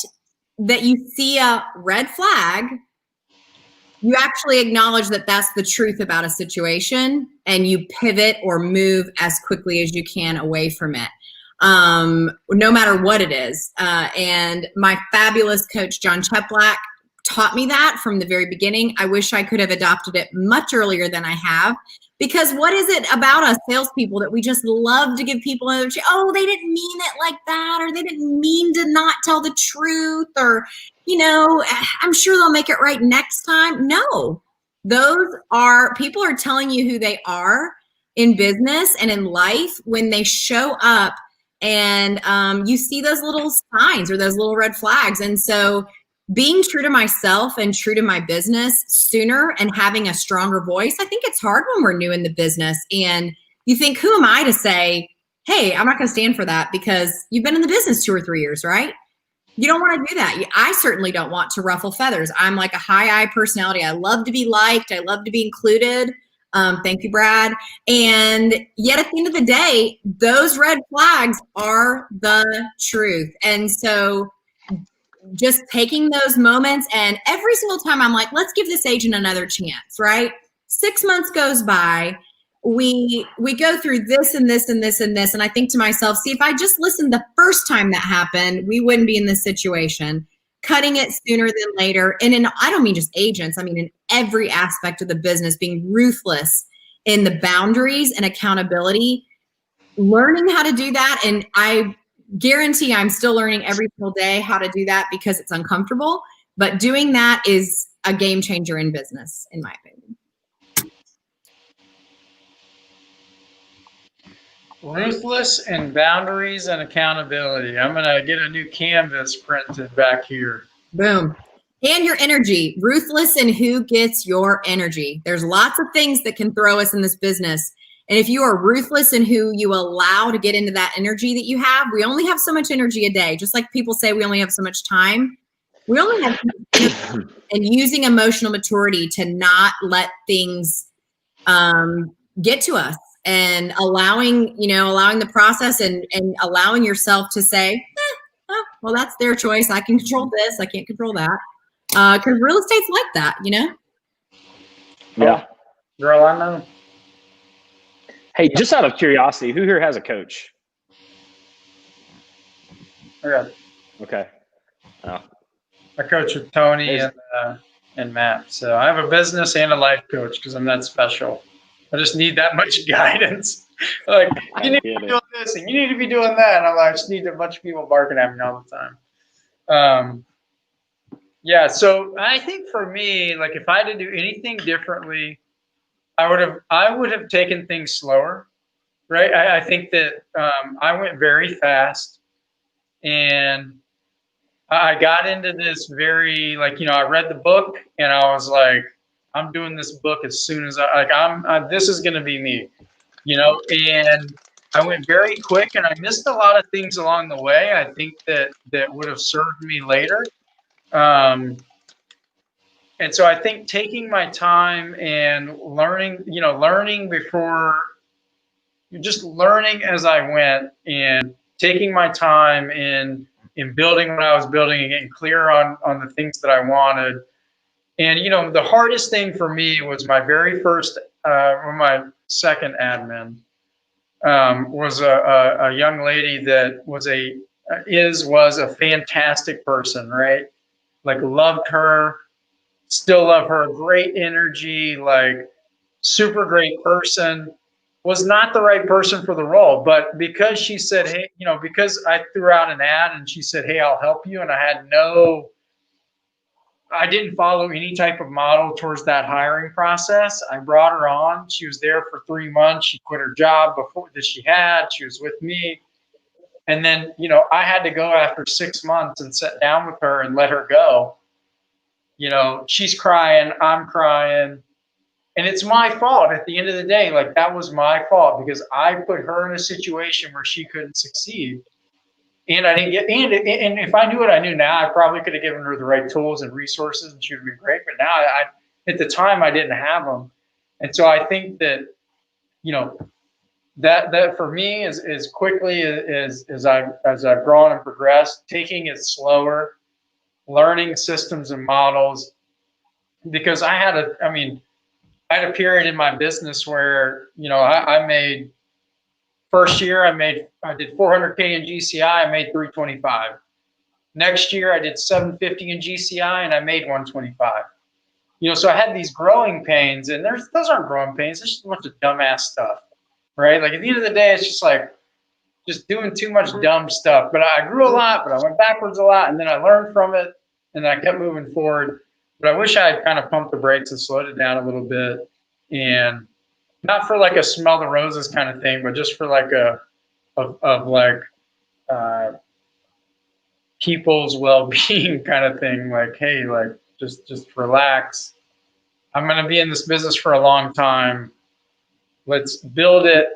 that you see a red flag, you actually acknowledge that that's the truth about a situation, and you pivot or move as quickly as you can away from it, no matter what it is. And my fabulous coach, John Cheplack, taught me that from the very beginning. I wish I could have adopted it much earlier than I have, because what is it about us salespeople that we just love to give people another chance? Oh, they didn't mean it like that, or they didn't mean to not tell the truth, or, you know, I'm sure they'll make it right next time. No, people are telling you who they are in business and in life when they show up, and you see those little signs or those little red flags. And so being true to myself and true to my business sooner and having a stronger voice, I think it's hard when we're new in the business. And you think, who am I to say, hey, I'm not going to stand for that, because you've been in the business 2 or 3 years, right? You don't want to do that. I certainly don't want to ruffle feathers. I'm like a high I personality. I love to be liked. I love to be included. Thank you, Brad. And yet at the end of the day, those red flags are the truth. And so just taking those moments, and every single time I'm like, let's give this agent another chance, right? 6 months goes by. We go through this and this and this and this. And I think to myself, see, if I just listened the first time that happened, we wouldn't be in this situation. Cutting it sooner than later. And I don't mean just agents. I mean, in every aspect of the business, being ruthless in the boundaries and accountability, learning how to do that. And I guarantee I'm still learning every single day how to do that, because it's uncomfortable. But doing that is a game changer in business, in my opinion. Ruthless and boundaries and accountability. I'm going to get a new canvas printed back here. Boom. And your energy. Ruthless in who gets your energy. There's lots of things that can throw us in this business. And if you are ruthless in who you allow to get into that energy that you have, we only have so much energy a day. Just like people say we only have so much time. We only have so much energy. And using emotional maturity to not let things get to us, and allowing the process, and allowing yourself to say, well, that's their choice. I can control this. I can't control that. Because real estate's like that, you know? Yeah. Girl, I know. Hey, just out of curiosity, who here has a coach? Okay. Okay. Oh. I coach with Tony and Matt. So I have a business and a life coach, because I'm that special. I just need that much guidance. Like, you need to be doing this and you need to be doing that. And I'm like, I just need a bunch of people barking at me all the time. Yeah, so I think for me, like, if I had to do anything differently, I would have taken things slower, right? I think that I went very fast, and I got into this very, like, I read the book and I was like, I'm doing this book as soon as this is going to be me, and I went very quick, and I missed a lot of things along the way. I think that would have served me later. And so I think taking my time and learning as I went, and taking my time in building what I was building and getting clear on the things that I wanted. And, the hardest thing for me was my very first, my second admin was a young lady that was a fantastic person, right? Like, loved her, still love her, great energy, like, super great person. Was not the right person for the role, but because she said, hey, because I threw out an ad and she said, hey, I'll help you. And I didn't follow any type of model towards that hiring process. I brought her on. She was there for 3 months. She quit her job she was with me. And then, I had to go after 6 months and sit down with her and let her go. She's crying, I'm crying. And it's my fault at the end of the day. Like, that was my fault, because I put her in a situation where she couldn't succeed. And I didn't and if I knew what I knew now, I probably could have given her the right tools and resources, and she would have been great. But now, at the time, I didn't have them. And so I think that, that for me is quickly as I've grown and progressed, taking it slower, learning systems and models, because I had a period in my business where, I made, first year I did 400K in GCI, I made 325. Next year I did 750 in GCI and I made 125. So I had these growing pains, and those aren't growing pains. It's just a bunch of dumbass stuff, right? Like at the end of the day, it's just like just doing too much dumb stuff. But I grew a lot, but I went backwards a lot, and then I learned from it, and then I kept moving forward. But I wish I had kind of pumped the brakes and slowed it down a little bit, and not for like a smell the roses kind of thing, but just for like people's well-being kind of thing. Like, hey, like just relax. I'm going to be in this business for a long time. Let's build it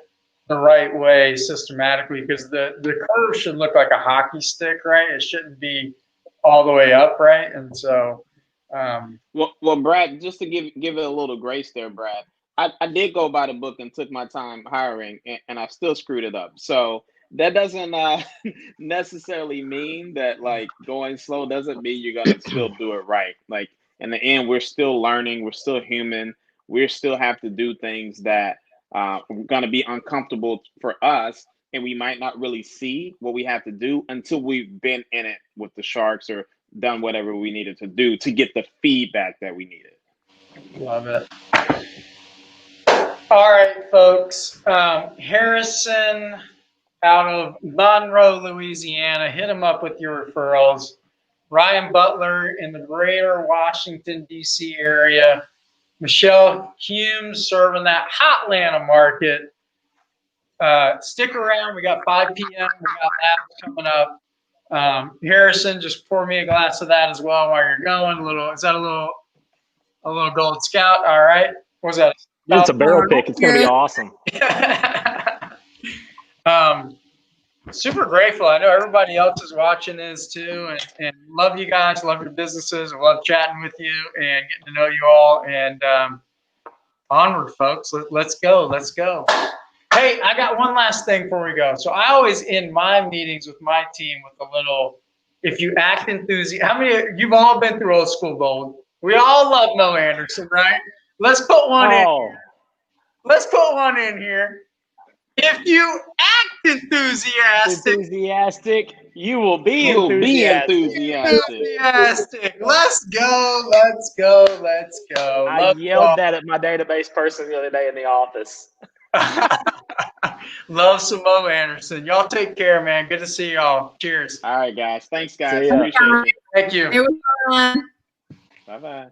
the right way systematically, because the curve should look like a hockey stick, right? It shouldn't be all the way up, right? And so, well, Brad, just to give it a little grace there, Brad, I did go by the book and took my time hiring, and I still screwed it up. So that doesn't necessarily mean that like going slow doesn't mean you're gonna still do it right. Like in the end, we're still learning, we're still human, we still have to do things that are gonna be uncomfortable for us, and we might not really see what we have to do until we've been in it with the sharks or done whatever we needed to do to get the feedback that we needed. Love it. All right, folks. Harrison out of Monroe, Louisiana. Hit him up with your referrals. Ryan Butler in the greater Washington, D.C. area. Michelle Hughes serving that hot Atlanta market. Stick around. We got 5 p.m. We got labs coming up. Harrison, just pour me a glass of that as well while you're going. Is that a little Gold Scout? All right. What was that? It's a barrel pick. It's going to be awesome. Super grateful. I know everybody else is watching this too, and love you guys, love your businesses, and love chatting with you and getting to know you all. And onward, folks. Let's go. Let's go. Hey, I got one last thing before we go. So I always end my meetings with my team with a little, if you act enthusiastic. How many, you've all been through Old School Bold. We all love Mo Anderson, right? Let's put one in here. Let's put one in here. If you act enthusiastic, you will be enthusiastic. Let's go. Let's go. Let's go. I yelled that at my database person the other day in the office. Love some Mo Anderson. Y'all take care, man. Good to see y'all. Cheers. All right, guys. Thanks, guys. See ya. Appreciate it. Thank you. It was fun. Bye-bye.